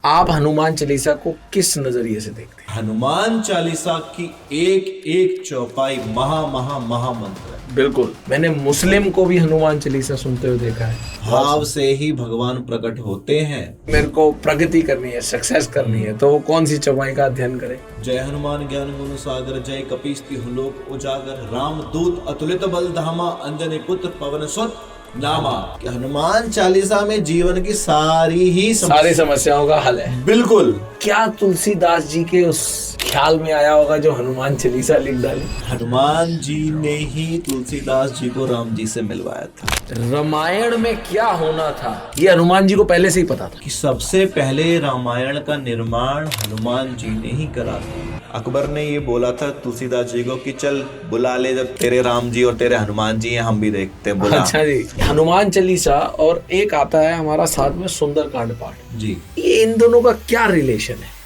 आप हनुमान चालीसा को किस नजरिए से देखते हैं? हनुमान चालीसा की एक एक चौपाई महामंत्र है। बिल्कुल, मैंने मुस्लिम को भी हनुमान चालीसा सुनते हुए देखा है। भाव से ही भगवान प्रकट होते हैं। मेरे को प्रगति करनी है, सक्सेस करनी है, तो वो कौन सी चौपाई का अध्ययन करें? जय हनुमान ज्ञान गुण सागर, जय कपीस तिहुँ लोक उजागर, राम दूत अतुलित बल धामा, अंजनी पुत्र पवन सुत नामा। हनुमान चालीसा में जीवन की सारी समस्याओं का हल है। बिल्कुल। क्या तुलसीदास जी के उस ख्याल में आया होगा जो हनुमान चालीसा लिख डाली? हनुमान जी ने ही तुलसीदास जी को राम जी से मिलवाया था। रामायण में क्या होना था ये हनुमान जी को पहले से ही पता था कि सबसे पहले रामायण का निर्माण हनुमान जी ने ही करा था। अकबर ने ये बोला था तुलसीदास जी को कि चल बुला ले, जब तेरे राम जी और तेरे हनुमान जी हैं हम भी देखते हैं, बुला। अच्छा जी। हनुमान चालीसा और एक आता है हमारा साथ में सुंदरकांड पाठ जी, ये इन दोनों का क्या रिलेशन है?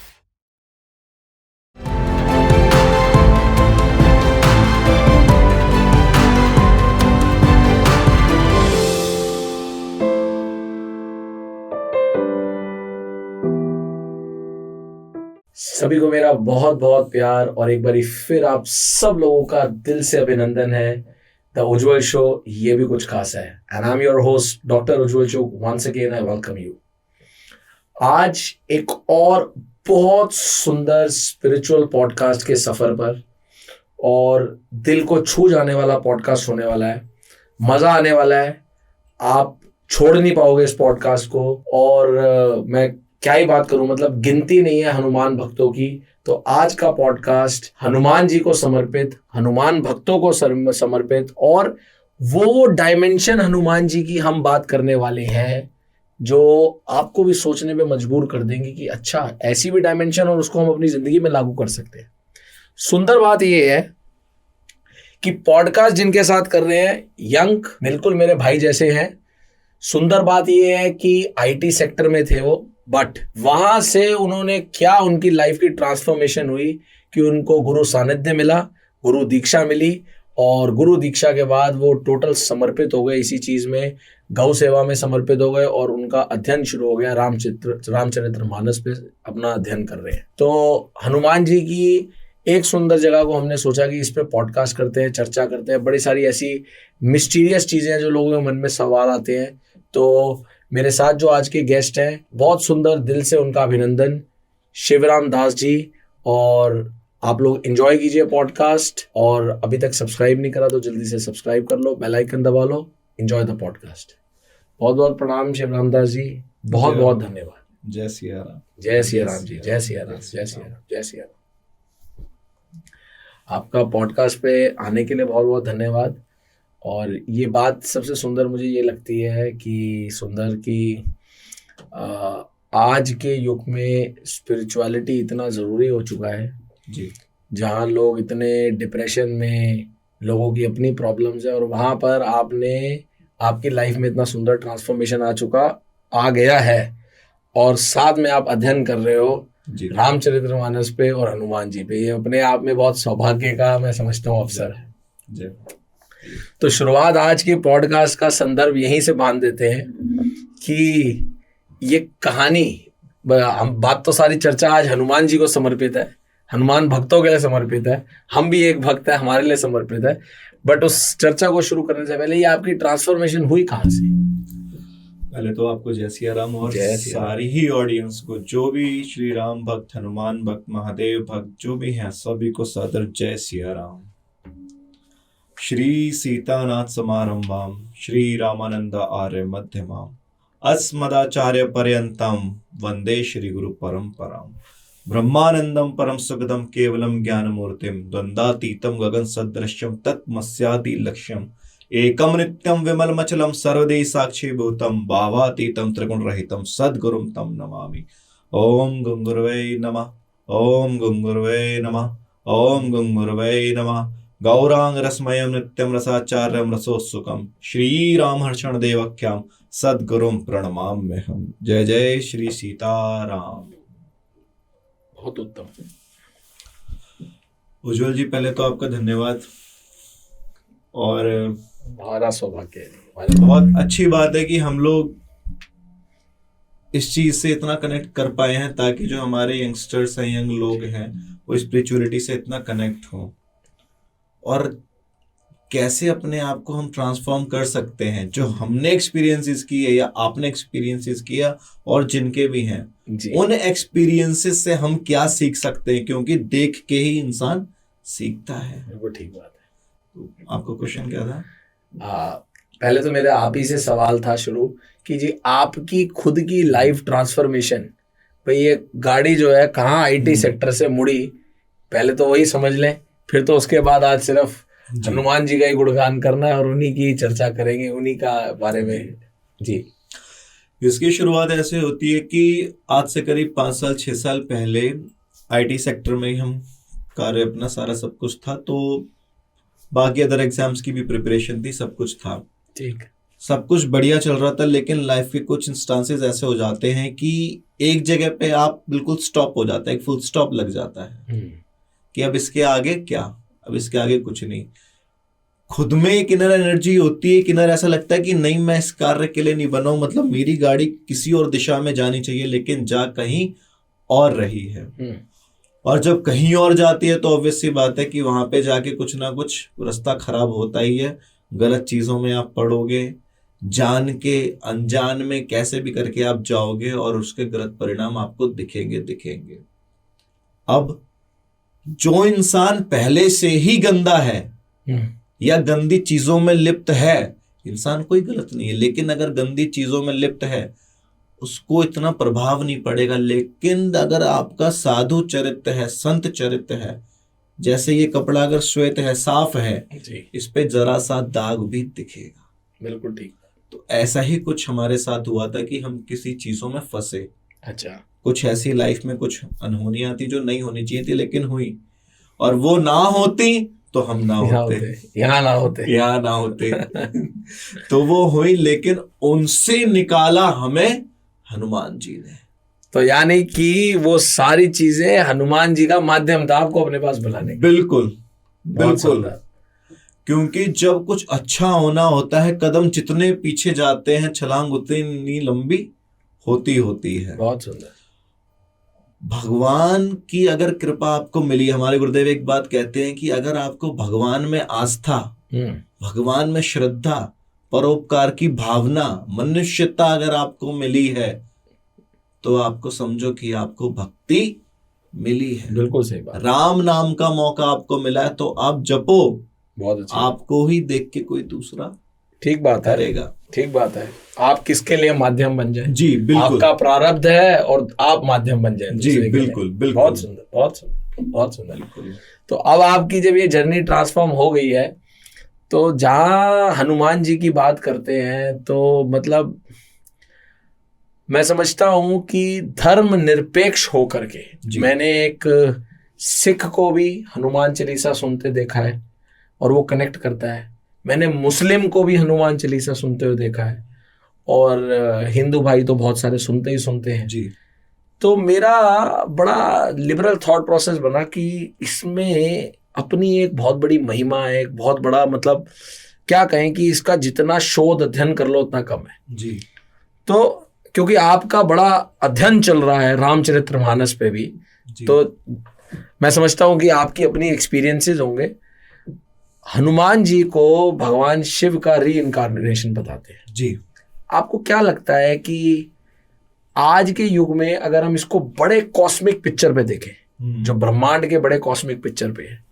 सभी को मेरा बहुत बहुत प्यार और एक बारी फिर आप सब लोगों का दिल से अभिनंदन है। द उज्जवल शो, ये भी कुछ खास है। And I am your host doctor Ujjwal show. Once again I welcome you. आज एक और बहुत सुंदर स्पिरिचुअल पॉडकास्ट के सफर पर, और दिल को छू जाने वाला पॉडकास्ट होने वाला है। मजा आने वाला है, आप छोड़ नहीं पाओगे इस पॉडकास्ट को। और मैं क्या ही बात करूं, मतलब गिनती नहीं है हनुमान भक्तों की। तो आज का पॉडकास्ट हनुमान जी को समर्पित, हनुमान भक्तों को समर्पित, और वो डायमेंशन हनुमान जी की हम बात करने वाले हैं जो आपको भी सोचने पे मजबूर कर देंगे कि अच्छा ऐसी भी डायमेंशन और उसको हम अपनी जिंदगी में लागू कर सकते हैं। सुंदर बात ये है कि पॉडकास्ट जिनके साथ कर रहे हैं यंग, बिल्कुल मेरे भाई जैसे हैं। सुंदर बात ये है कि आईटी सेक्टर में थे वो, बट वहां से उन्होंने क्या, उनकी लाइफ की ट्रांसफॉर्मेशन हुई कि उनको गुरु सानिध्य मिला, गुरु दीक्षा मिली, और गुरु दीक्षा के बाद वो टोटल समर्पित हो गए इसी चीज में, गौ सेवा में समर्पित हो गए, और उनका अध्ययन शुरू हो गया। रामचरितमानस पे अपना अध्ययन कर रहे हैं। तो हनुमान जी की एक सुंदर जगह को हमने सोचा कि इस पे पॉडकास्ट करते हैं, चर्चा करते हैं। बड़ी सारी ऐसी मिस्टीरियस चीजें हैं जो लोगों के मन में सवाल आते हैं। तो मेरे साथ जो आज के गेस्ट हैं, बहुत सुंदर, दिल से उनका अभिनंदन, शिवराम दास जी। और आप लोग एंजॉय कीजिए पॉडकास्ट, और अभी तक सब्सक्राइब नहीं करा तो जल्दी से सब्सक्राइब कर लो, बेल आइकन दबा लो। Enjoy the podcast. बहुत बहुत प्रणाम शिवराम दास जी, बहुत बहुत धन्यवाद। जय सिया राम। जय सिया राम जी, जय सिया राम, जय सिया राम, जय सिया राम। आपका पॉडकास्ट पे आने के लिए बहुत बहुत धन्यवाद। और ये बात सबसे सुंदर मुझे ये लगती है कि सुंदर की आज के युग में स्पिरिचुअलिटी इतना ज़रूरी हो चुका है जी, जहाँ लोग इतने डिप्रेशन में, लोगों की अपनी प्रॉब्लम्स है, और वहाँ पर आपकी लाइफ में इतना सुंदर ट्रांसफॉर्मेशन आ गया है, और साथ में आप अध्ययन कर रहे हो रामचरितमानस पे और हनुमान जी पे। ये अपने आप में बहुत सौभाग्य का, मैं समझता हूँ, अवसर है। तो शुरुआत आज की पॉडकास्ट का संदर्भ यहीं से बांध देते हैं कि ये कहानी, बात तो सारी चर्चा आज हनुमान जी को समर्पित है, हनुमान भक्तों के लिए समर्पित है, हम भी एक भक्त है, हमारे लिए समर्पित है। बट उस चर्चा को शुरू करने से पहले ये आपकी ट्रांसफॉर्मेशन हुई कहाँ से? पहले तो आपको जय सिया राम, और सारी ही ऑडियंस को, जो भी श्री राम भक्त, हनुमान भक्त, महादेव भक्त जो भी हैं, सभी को सादर जय सिया राम। श्री सीतानाथ समारंभाम श्री रामानंद आर्य मध्यमाम अस्मदाचार्य पर्यंतम वंदे श्री गुरु परंपराम। ब्रह्मानंदम परम सुखदम केवलम ज्ञानमूर्तिम द्वंद्वातीतम गगन सदृश्यम तत्मस्यादि लक्ष्यम एकम नित्यम विमलमचलम सर्वदे साक्षी भूतम भावातीतम त्रिगुण रहितम सद्गुरुम तम नमामि। ओम गंगुर्वे नमः, ओम गंगुर्वे नमः, ओम गंगुर्वे नमः। गौरांग रसमयम नित्यम रसाचार्यम रसोत्सुकम श्री राम हर्षण देवख्याम सद्गुरुम प्रणमाम्यहम्। जय जय श्री सीताराम। बहुत उत्तम। उज्जवल जी, पहले तो आपका धन्यवाद, और हमारा सौभाग्य है। बहुत अच्छी बात है कि हम लोग इस चीज से इतना कनेक्ट कर पाए हैं ताकि जो हमारे यंगस्टर्स हैं, यंग लोग हैं, वो स्पिरिचुअलिटी से इतना कनेक्ट हो, और कैसे अपने आप को हम ट्रांसफॉर्म कर सकते हैं, जो हमने एक्सपीरियंसेस किए या आपने एक्सपीरियंसेस किया और जिनके भी हैं, उन एक्सपीरियंसेस से हम क्या सीख सकते हैं, क्योंकि देख के ही इंसान सीखता है। बिल्कुल ठीक बात है। तो आपका क्वेश्चन क्या था? पहले तो मेरा आप ही से सवाल था शुरू कि जी आपकी खुद की लाइफ ट्रांसफॉर्मेशन, भाई ये गाड़ी जो है कहाँ आईटी सेक्टर से मुड़ी, पहले तो वही समझ लें, फिर तो उसके बाद आज सिर्फ हनुमान जी का ही गुणगान करना है और उन्हीं की चर्चा करेंगे, उन्हीं का बारे में। जी, इसकी शुरुआत ऐसे होती है कि आज से करीब 5 साल 6 साल पहले आईटी सेक्टर में ही हम कार्य अपना सारा सब कुछ था, तो बाकी अदर एग्जाम्स की भी प्रिपरेशन थी, सब कुछ था, ठीक, सब कुछ बढ़िया चल रहा था। लेकिन लाइफ के कुछ इंस्टांसेस ऐसे हो जाते हैं कि एक जगह पे आप बिल्कुल स्टॉप हो जाता है, एक फुल स्टॉप लग जाता है कि अब इसके आगे क्या, अब इसके आगे कुछ नहीं। खुद में एक इनर एनर्जी होती है, एक इनर ऐसा लगता है कि नहीं, मैं इस कार्य के लिए नहीं बना हूं, मतलब मेरी गाड़ी किसी और दिशा में जानी चाहिए, लेकिन जा कहीं और रही है। और जब कहीं और जाती है तो ऑब्वियस सी बात है कि वहां पे जाके कुछ ना कुछ रास्ता खराब होता ही है, गलत चीजों में आप पड़ोगे, जान के अनजान में कैसे भी करके आप जाओगे और उसके गलत परिणाम आपको दिखेंगे। अब जो इंसान पहले से ही गंदा है या गंदी चीजों में लिप्त है, इंसान कोई गलत नहीं है, लेकिन अगर गंदी चीजों में लिप्त है उसको इतना प्रभाव नहीं पड़ेगा। लेकिन अगर आपका साधु चरित्र है, संत चरित्र है, जैसे ये कपड़ा अगर श्वेत है, साफ है, इस पे जरा सा दाग भी दिखेगा। बिल्कुल ठीक। तो ऐसा ही कुछ हमारे साथ हुआ था कि हम किसी चीजों में फंसे। अच्छा, कुछ ऐसी लाइफ में कुछ अनहोनियां थी जो नहीं होनी चाहिए थी, लेकिन हुई, और वो ना होती तो हम ना होते, यहाँ ना होते तो वो हुई, लेकिन उनसे निकाला हमें हनुमान जी ने। तो यानी कि वो सारी चीजें हनुमान जी का माध्यम था आपको अपने पास बुलाने। बिल्कुल, क्योंकि जब कुछ अच्छा होना होता है, कदम जितने पीछे जाते हैं, छलांग उतनी लंबी होती है। बहुत सुंदर। भगवान की अगर कृपा आपको मिली, हमारे गुरुदेव एक बात कहते हैं कि अगर आपको भगवान में आस्था, भगवान में श्रद्धा, परोपकार की भावना, मनुष्यता अगर आपको मिली है, तो आपको समझो कि आपको भक्ति मिली है। बिल्कुल सही बात। राम नाम का मौका आपको मिला है तो आप जपो, बहुत अच्छा। आपको ही देख के कोई दूसरा ठीक बात करेगा। ठीक बात है। आप किसके लिए माध्यम बन जाए। जी बिल्कुल, आपका प्रारब्ध है और आप माध्यम बन जाए। जी बिल्कुल बिल्कुल, बहुत सुंदर, बहुत सुंदर, बहुत सुंदर। तो अब आपकी जब ये जर्नी ट्रांसफॉर्म हो गई है, तो जहां हनुमान जी की बात करते हैं, तो मतलब मैं समझता हूं कि धर्म निरपेक्ष होकर के, मैंने एक सिख को भी हनुमान चालीसा सुनते देखा है और वो कनेक्ट करता है, मैंने मुस्लिम को भी हनुमान चालीसा सुनते हुए देखा है, और हिंदू भाई तो बहुत सारे सुनते हैं जी। तो मेरा बड़ा लिबरल थॉट प्रोसेस बना कि इसमें अपनी एक बहुत बड़ी महिमा है, एक बहुत बड़ा, मतलब क्या कहें कि इसका जितना शोध अध्ययन कर लो उतना कम है जी। तो क्योंकि आपका बड़ा अध्ययन चल रहा है रामचरितमानस पे भी, तो मैं समझता हूं कि आपकी अपनी एक्सपीरियंसेस होंगे। हनुमान जी को भगवान शिव का री इनकारनेशन बताते हैं जी। आपको क्या लगता है कि आज के युग में अगर हम इसको बड़े कॉस्मिक पिक्चर पे देखें, जो ब्रह्मांड के बड़े कॉस्मिक पिक्चर पे है,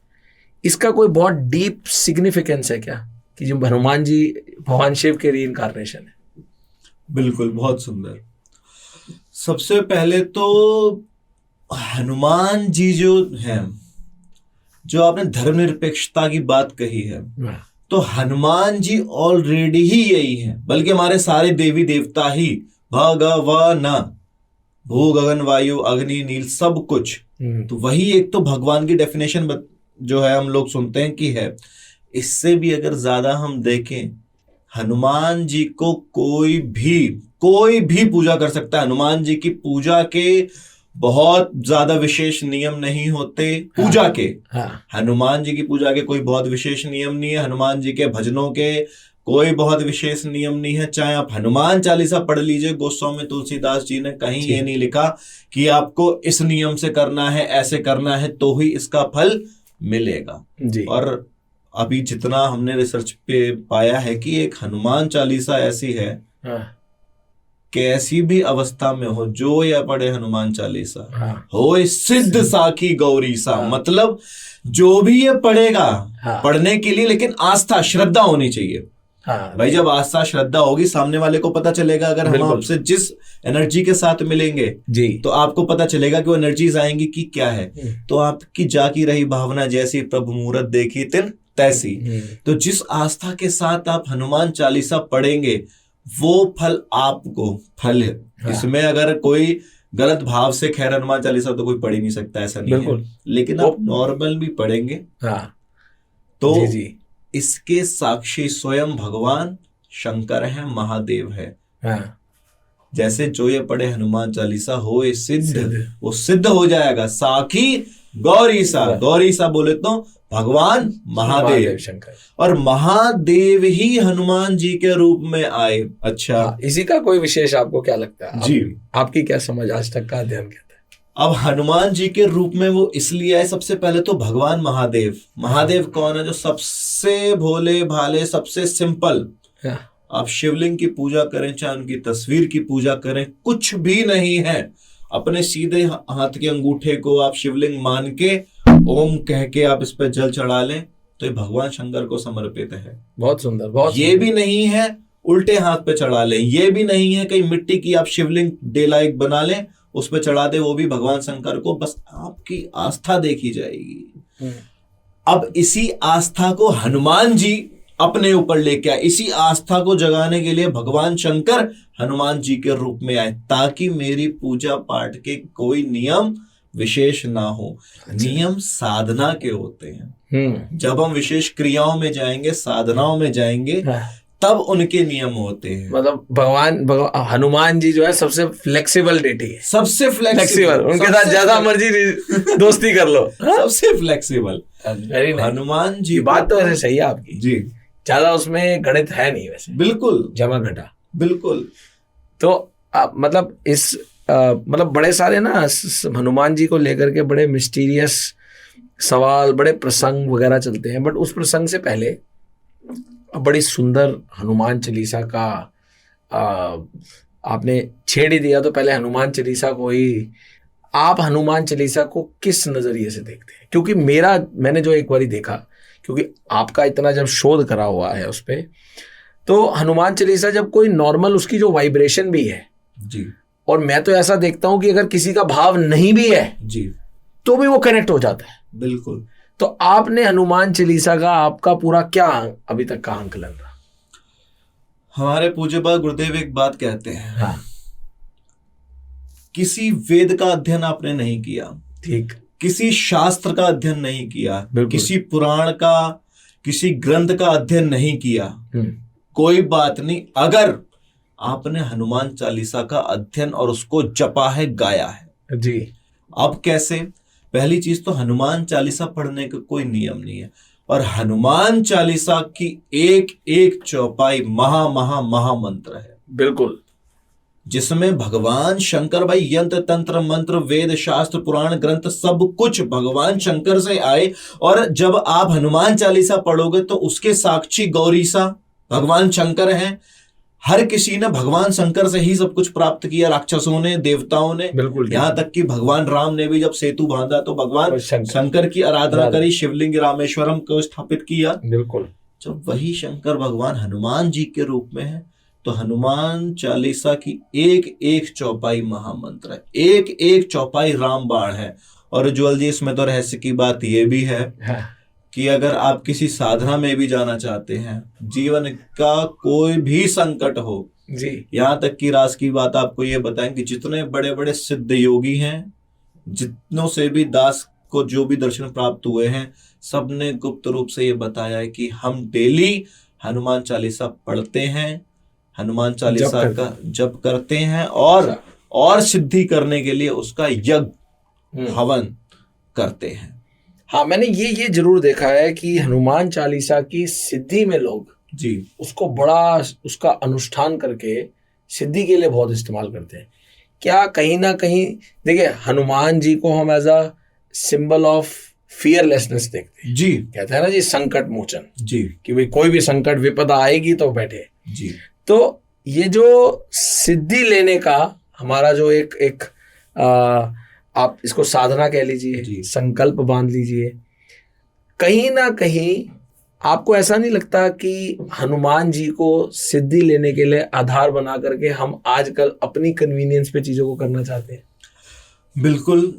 इसका कोई बहुत डीप सिग्निफिकेंस है क्या कि जो हनुमान जी भगवान शिव के री इनकारनेशन है? बिल्कुल, बहुत सुंदर। सबसे पहले तो हनुमान जी जो हैं, जो आपने धर्मनिरपेक्षता की बात कही है, तो हनुमान जी ऑलरेडी ही यही है, बल्कि हमारे सारे देवी देवता ही भगवान, भू गगन वायु अग्नि नील सब कुछ, तो वही एक तो भगवान की डेफिनेशन जो है हम लोग सुनते हैं कि है। इससे भी अगर ज्यादा हम देखें, हनुमान जी को कोई भी पूजा कर सकता है। हनुमान जी की पूजा के बहुत ज्यादा विशेष नियम नहीं होते हनुमान जी की पूजा के कोई बहुत विशेष नियम नहीं है। हनुमान जी के भजनों के कोई बहुत विशेष नियम नहीं है। चाहे आप हनुमान चालीसा पढ़ लीजिए, गोस्वामी तुलसीदास जी ने कहीं ये नहीं लिखा कि आपको इस नियम से करना है, ऐसे करना है तो ही इसका फल मिलेगा जी। और अभी जितना हमने रिसर्च पे पाया है कि एक हनुमान चालीसा ऐसी है कि ऐसी भी अवस्था में हो जो या पढ़े हनुमान चालीसा हो सिद्ध साखी गौरी सा, मतलब जो भी ये पढ़ेगा पढ़ने के लिए, लेकिन आस्था श्रद्धा होनी चाहिए। भाई जब आस्था श्रद्धा होगी, सामने वाले को पता चलेगा, अगर हम आपसे जिस एनर्जी के साथ मिलेंगे जी, तो आपको पता चलेगा कि वो एनर्जीज आएंगी कि क्या है। तो आपकी जाकी रही भावना जैसी, प्रभु मुहूर्त देखी तिन तैसी। तो जिस आस्था के साथ आप हनुमान चालीसा पढ़ेंगे वो फल आपको फल है। इसमें अगर कोई गलत भाव से, खैर हनुमान चालीसा तो कोई पढ़ ही नहीं सकता, ऐसा नहीं है, लेकिन आप नॉर्मल भी पढ़ेंगे तो जी। इसके साक्षी स्वयं भगवान शंकर है, महादेव है। जैसे जो ये पढ़े हनुमान चालीसा हो ये सिद्ध, वो सिद्ध हो जाएगा। साखी गौरी सा, गौरी सा बोले तो भगवान महादेव शंकर, और महादेव ही हनुमान जी के रूप में आए। अच्छा, इसी का कोई विशेष आपको क्या लगता है जी? आपकी क्या समझ, आज तक का अध्ययन कहता है? अब हनुमान जी के रूप में वो इसलिए आए, सबसे पहले तो भगवान महादेव। महादेव कौन है? जो सबसे भोले भाले, सबसे सिंपल। आप शिवलिंग की पूजा करें, चाहे उनकी तस्वीर की पूजा करें, कुछ भी नहीं है, अपने सीधे हाथ के अंगूठे को आप शिवलिंग मान के ओम कह के आप इस पे जल चढ़ा लें तो ये भगवान शंकर को समर्पित है। बहुत सुंदर, बहुत ये भी नहीं है उल्टे हाथ पे चढ़ा लें, ये भी नहीं है कहीं मिट्टी की आप शिवलिंग डेलाइक बना लें उस पे चढ़ा दे, वो भी भगवान शंकर को। बस आपकी आस्था देखी जाएगी। अब इसी आस्था को हनुमान जी अपने ऊपर लेके आए, इसी आस्था को जगाने के लिए भगवान शंकर हनुमान जी के रूप में आए, ताकि मेरी पूजा पाठ के कोई नियम विशेष ना हो। नियम साधना के होते हैं। जब हम विशेष क्रियाओं में जाएंगे, साधनाओं में जाएंगे, तब उनके नियम होते हैं। मतलब भगवान हनुमान जी जो है सबसे फ्लेक्सिबल डेटी है, सबसे फ्लेक्सिबल, उनके साथ ज्यादा मर्जी दोस्ती कर लो, सबसे फ्लेक्सिबल। हनुमान जी, बात तो वैसे सही है आपकी जी, ज्यादा उसमें गणित है नहीं वैसे, बिल्कुल जमा घटा, बिल्कुल। तो मतलब इस मतलब बड़े सारे ना हनुमान जी को लेकर के बड़े मिस्टीरियस सवाल, बड़े प्रसंग वगैरह चलते हैं। बट उस प्रसंग से पहले बड़ी सुंदर हनुमान चालीसा का आपने छेड़ ही दिया, तो पहले हनुमान चालीसा को ही, आप हनुमान चालीसा को किस नजरिए से देखते हैं? क्योंकि मैंने जो एक बारी देखा, क्योंकि आपका इतना जब शोध करा हुआ है उस पर, तो हनुमान चालीसा जब कोई नॉर्मल उसकी जो वाइब्रेशन भी है जी, और मैं तो ऐसा देखता हूं कि अगर किसी का भाव नहीं भी है जी तो भी वो कनेक्ट हो जाता है। बिल्कुल। तो आपने हनुमान चालीसा का आपका पूरा क्या अभी तक का आंकलन रहा? हमारे पूज्य गुरुदेव एक बात कहते हैं, किसी वेद का अध्ययन आपने नहीं किया, ठीक, किसी शास्त्र का अध्ययन नहीं किया, किसी पुराण का, किसी ग्रंथ का अध्ययन नहीं किया, कोई बात नहीं, अगर आपने हनुमान चालीसा का अध्ययन और उसको जपा है, गाया है जी। अब कैसे? पहली चीज तो हनुमान चालीसा पढ़ने का कोई नियम नहीं है, और हनुमान चालीसा की एक एक चौपाई महा मंत्र है, बिल्कुल, जिसमें भगवान शंकर, भाई यंत्र तंत्र मंत्र वेद शास्त्र पुराण ग्रंथ सब कुछ भगवान शंकर से आए। और जब आप हनुमान चालीसा पढ़ोगे तो उसके साक्षी गौरी सा भगवान शंकर हैं। हर किसी ने भगवान शंकर से ही सब कुछ प्राप्त किया, राक्षसों ने, देवताओं ने, बिल्कुल, यहाँ तक कि भगवान राम ने भी जब सेतु बांधा तो भगवान शंकर की आराधना करी, शिवलिंग रामेश्वरम को स्थापित किया, बिल्कुल। जब वही शंकर भगवान हनुमान जी के रूप में है तो हनुमान चालीसा की एक एक चौपाई महामंत्र है, एक एक चौपाई रामबाण है। और उज्ज्वल जी, इसमें तो रहस्य की बात ये भी है कि अगर आप किसी साधना में भी जाना चाहते हैं, जीवन का कोई भी संकट हो जी, यहाँ तक कि रास की बात आपको ये बताएं कि जितने बड़े बड़े सिद्ध योगी हैं, जितनों से भी दास को जो भी दर्शन प्राप्त हुए हैं, सबने गुप्त रूप से ये बताया है कि हम डेली हनुमान चालीसा पढ़ते हैं, हनुमान चालीसा का जप करते हैं, और सिद्धि करने के लिए उसका यज्ञ हवन करते हैं। हाँ, मैंने ये जरूर देखा है कि हनुमान चालीसा की सिद्धि में लोग जी उसको बड़ा उसका अनुष्ठान करके सिद्धि के लिए बहुत इस्तेमाल करते हैं। क्या कहीं ना कहीं देखिए, हनुमान जी को हम as a symbol of fearlessness देखते हैं। जी कहते हैं ना जी, संकट मोचन, जी कि भाई कोई भी संकट विपदा आएगी तो बैठे। जी तो ये जो सिद्धि लेने का हमारा जो एक एक आप इसको साधना कह लीजिए, जी। संकल्प बांध लीजिए, कहीं ना कहीं आपको ऐसा नहीं लगता कि हनुमान जी को सिद्धि लेने के लिए आधार बना करके हम आजकल अपनी कन्वीनियंस पे चीजों को करना चाहते हैं? बिल्कुल।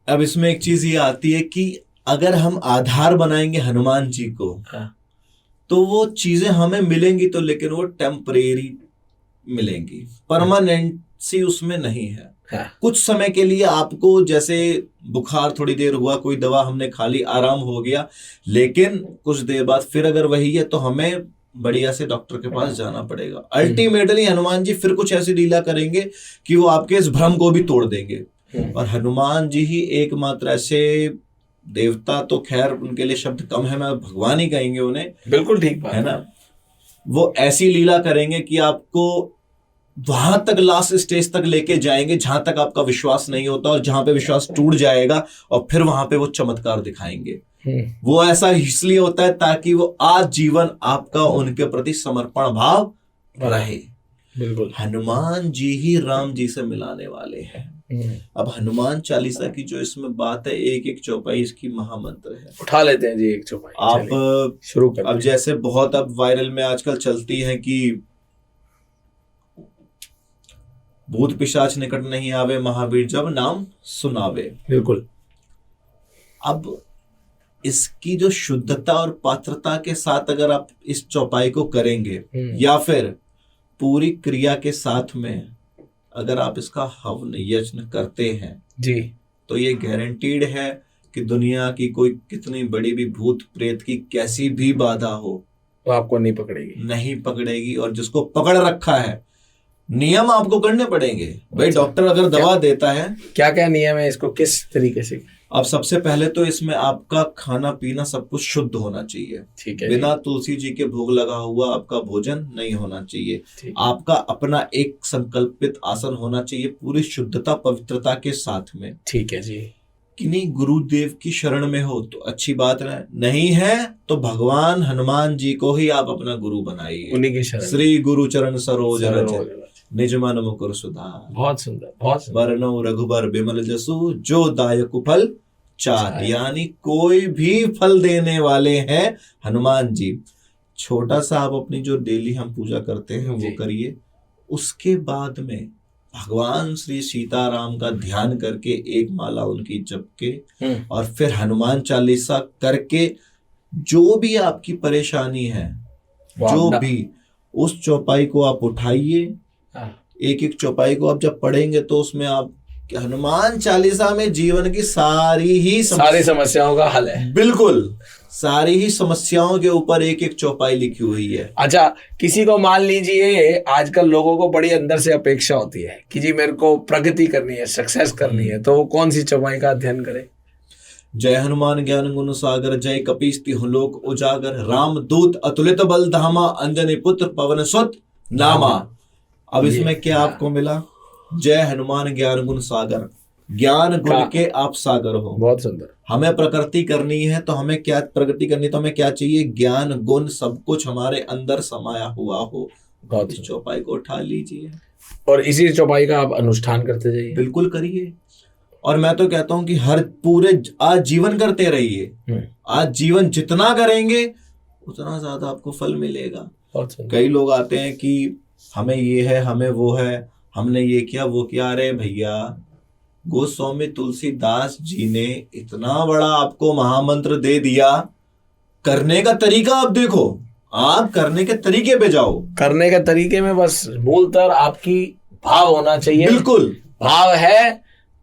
अब इसमें एक चीज ये आती है कि अगर हम आधार बनाएंगे हनुमान जी को, हाँ। तो वो चीजें हमें मिलेंगी तो, लेकिन वो टेम्परेरी मिलेंगी, परमानेंसी उसमें नहीं है। हाँ। कुछ समय के लिए आपको, जैसे बुखार थोड़ी देर हुआ, कोई दवा हमने खा ली, आराम हो गया, लेकिन कुछ देर बाद फिर अगर वही है तो हमें बढ़िया से डॉक्टर के पास जाना पड़ेगा। अल्टीमेटली हनुमान जी फिर कुछ ऐसी लीला करेंगे कि वो आपके इस भ्रम को भी तोड़ देंगे। और हनुमान जी ही एकमात्र ऐसे देवता, तो खैर उनके लिए शब्द कम है, मैं भगवान ही कहेंगे उन्हें। बिल्कुल ठीक बात है ना, वो ऐसी लीला करेंगे कि आपको वहां तक, लास्ट स्टेज तक लेके जाएंगे जहां तक आपका विश्वास नहीं होता, और जहां पे विश्वास टूट जाएगा और फिर वहां पे वो चमत्कार दिखाएंगे। वो ऐसा इसलिए होता है ताकि वो आज जीवन आपका उनके प्रति समर्पण भाव रहे। बिल्कुल। हनुमान जी ही राम जी से मिलाने वाले हैं। अब हनुमान चालीसा की जो इसमें बात है, एक एक चौपाई इसकी महामंत्र है। उठा लेते हैं जी एक चौपाई, आप शुरू करते हैं। अब जैसे बहुत अब वायरल में आजकल चलती है कि भूत पिशाच निकट नहीं आवे, महावीर जब नाम सुनावे। बिल्कुल। अब इसकी जो शुद्धता और पात्रता के साथ अगर आप इस चौपाई को करेंगे, या फिर पूरी क्रिया के साथ में अगर आप इसका हवन यज्ञ करते हैं जी, तो ये गारंटीड है कि दुनिया की कोई कितनी बड़ी भी भूत प्रेत की कैसी भी बाधा हो, तो आपको नहीं पकड़ेगी। नहीं पकड़ेगी। और जिसको पकड़ रखा है, नियम आपको करने पड़ेंगे भाई। डॉक्टर अगर दवा देता है, क्या क्या नियम है, इसको किस तरीके से? अब सबसे पहले तो इसमें आपका खाना पीना सब कुछ शुद्ध होना चाहिए। ठीक है। बिना तुलसी जी के भोग लगा हुआ आपका भोजन नहीं होना चाहिए। आपका अपना एक संकल्पित आसन होना चाहिए, पूरी शुद्धता पवित्रता के साथ में। ठीक है जी। किन्हीं गुरुदेव की शरण में हो तो अच्छी बात है, नहीं है तो भगवान हनुमान जी को ही आप अपना गुरु बनाइए। उन्हीं की शरण। श्री गुरु चरण सरोज रज निज मन मुकुर सुधार। बहुत सुंदर, बहुत सुंदर। वरनौ रघुबर बिमल जसु जो दायक फल चार। यानी कोई भी फल देने वाले हैं हनुमान जी। छोटा सा आप अपनी जो डेली हम पूजा करते हैं वो करिए, उसके बाद में भगवान श्री सीताराम का ध्यान करके एक माला उनकी जप के, और फिर हनुमान चालीसा करके जो भी आपकी परेशानी है, जो भी, उस चौपाई को आप उठाइए। एक एक चौपाई को आप जब पढ़ेंगे तो उसमें आप हनुमान चालीसा में जीवन की सारी समस्याओं का हल है। बिल्कुल, सारी ही समस्याओं के ऊपर एक एक चौपाई लिखी हुई है। अच्छा, किसी को मान लीजिए आजकल लोगों को बड़ी अंदर से अपेक्षा होती है कि जी मेरे को प्रगति करनी है, सक्सेस करनी है, तो वो कौन सी चौपाई का अध्ययन करे? जय हनुमान ज्ञान गुण सागर, जय कपीस तिहुँ लोक उजागर, राम दूत अतुलित बल धामा, अंजनी पुत्र पवन सुत नामा। अब इसमें क्या आपको मिला? जय हनुमान ज्ञान गुण सागर, ज्ञान गुण के आप सागर हो। बहुत सुंदर। हमें प्रकृति करनी है तो हमें क्या प्रगति करनी, तो हमें क्या चाहिए? ज्ञान गुण सब कुछ हमारे अंदर समाया हुआ हो। इस चौपाई को उठा लीजिए और इसी चौपाई का आप अनुष्ठान करते जाइए। बिल्कुल करिए। और मैं तो कहता हूं कि हर पूरे आज जीवन करते रहिए। आज जीवन जितना करेंगे उतना ज्यादा आपको फल मिलेगा। कई लोग आते हैं कि हमें ये है, हमें वो है, हमने ये किया वो किया। अरे भैया, गोस्वामी तुलसीदास जी ने इतना बड़ा आपको महामंत्र दे दिया, करने का तरीका आप देखो, आप करने के तरीके पे जाओ। करने के तरीके में बस मूलतः आपकी भाव होना चाहिए। बिल्कुल, भाव है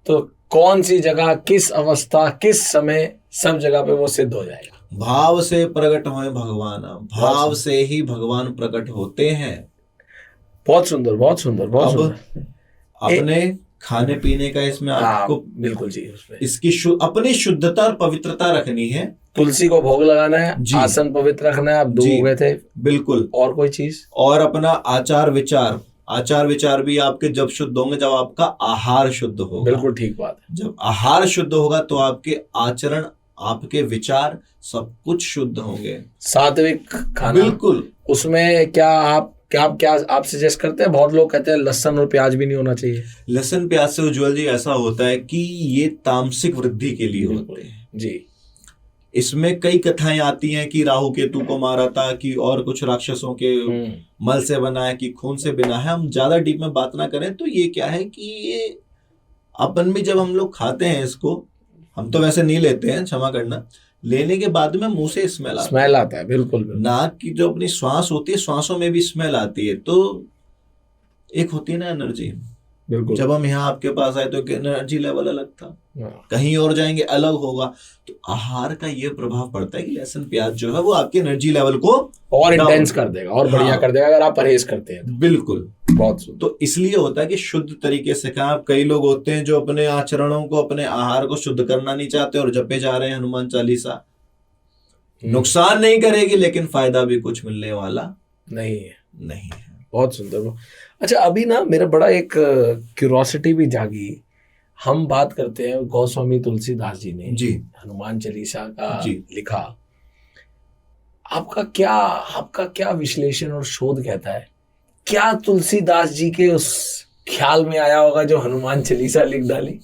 तो कौन सी जगह, किस अवस्था, किस समय, सब जगह पे वो सिद्ध हो जाएगा। भाव से प्रकट होए भगवान, भाव से ही भगवान प्रकट होते हैं। बहुत सुंदर, बहुत सुंदर, बहुत सुंदर। अपने खाने पीने का इसमें आपको बिल्कुल जी, उसमें इसकी अपनी शुद्धता और पवित्रता रखनी है। तुलसी को भोग लगाना है, जी। आसन पवित्र रखना है, आप दो जी। हो गए थे, बिल्कुल। और कोई चीज? और अपना आचार विचार भी आपके जब शुद्ध होंगे जब आपका आहार शुद्ध होगा। बिल्कुल ठीक बात है। जब आहार शुद्ध होगा तो आपके आचरण, आपके विचार सब कुछ शुद्ध होंगे। सात्विक खाना, बिल्कुल। उसमें क्या आप सजेस्ट करते हैं? बहुत लोग कहते हैं लहसुन और प्याज भी नहीं होना चाहिए। लहसुन प्याज से उज्ज्वल जी ऐसा होता है कि ये तामसिक वृद्धि के लिए होते हैं जी। इसमें कई कथाएं आती हैं कि राहु केतु को मारा था, कि और कुछ राक्षसों के मल से बना है, कि खून से बना है। हम ज्यादा डीप में बात ना करें तो ये क्या है कि ये अपन भी जब हम लोग खाते हैं इसको, हम तो वैसे नहीं लेते हैं, क्षमा करना, लेने के बाद में मुंह से स्मेल आता है। बिल्कुल। नाक की जो अपनी श्वास होती है, श्वासों में भी स्मेल आती है। तो एक होती है ना एनर्जी, बिल्कुल। जब हम यहाँ आपके पास आए तो एनर्जी लेवल अलग था, कहीं और जाएंगे अलग होगा। तो आहार का ये प्रभाव पड़ता है कि लहसुन प्याज जो है वो आपकी एनर्जी लेवल को और इंटेंस कर देगा और बढ़िया कर देगा अगर आप परहेज करते हैं तो। बिल्कुल। बहुत तो इसलिए होता है कि शुद्ध तरीके से खाएं। आप कई लोग होते हैं जो अपने आचरणों को, अपने आहार को शुद्ध करना नहीं चाहते और जपे जा रहे हैं हनुमान चालीसा। नुकसान नहीं करेगी लेकिन फायदा भी कुछ मिलने वाला नहीं है। बहुत सुंदर। अच्छा, अभी ना मेरा बड़ा एक क्यूरोसिटी भी जागी। हम बात करते हैं गोस्वामी तुलसीदास जी ने जी हनुमान चालीसा का जी लिखा। आपका क्या विश्लेषण और शोध कहता है? क्या तुलसीदास जी के उस ख्याल में आया होगा जो हनुमान चालीसा लिख डाली,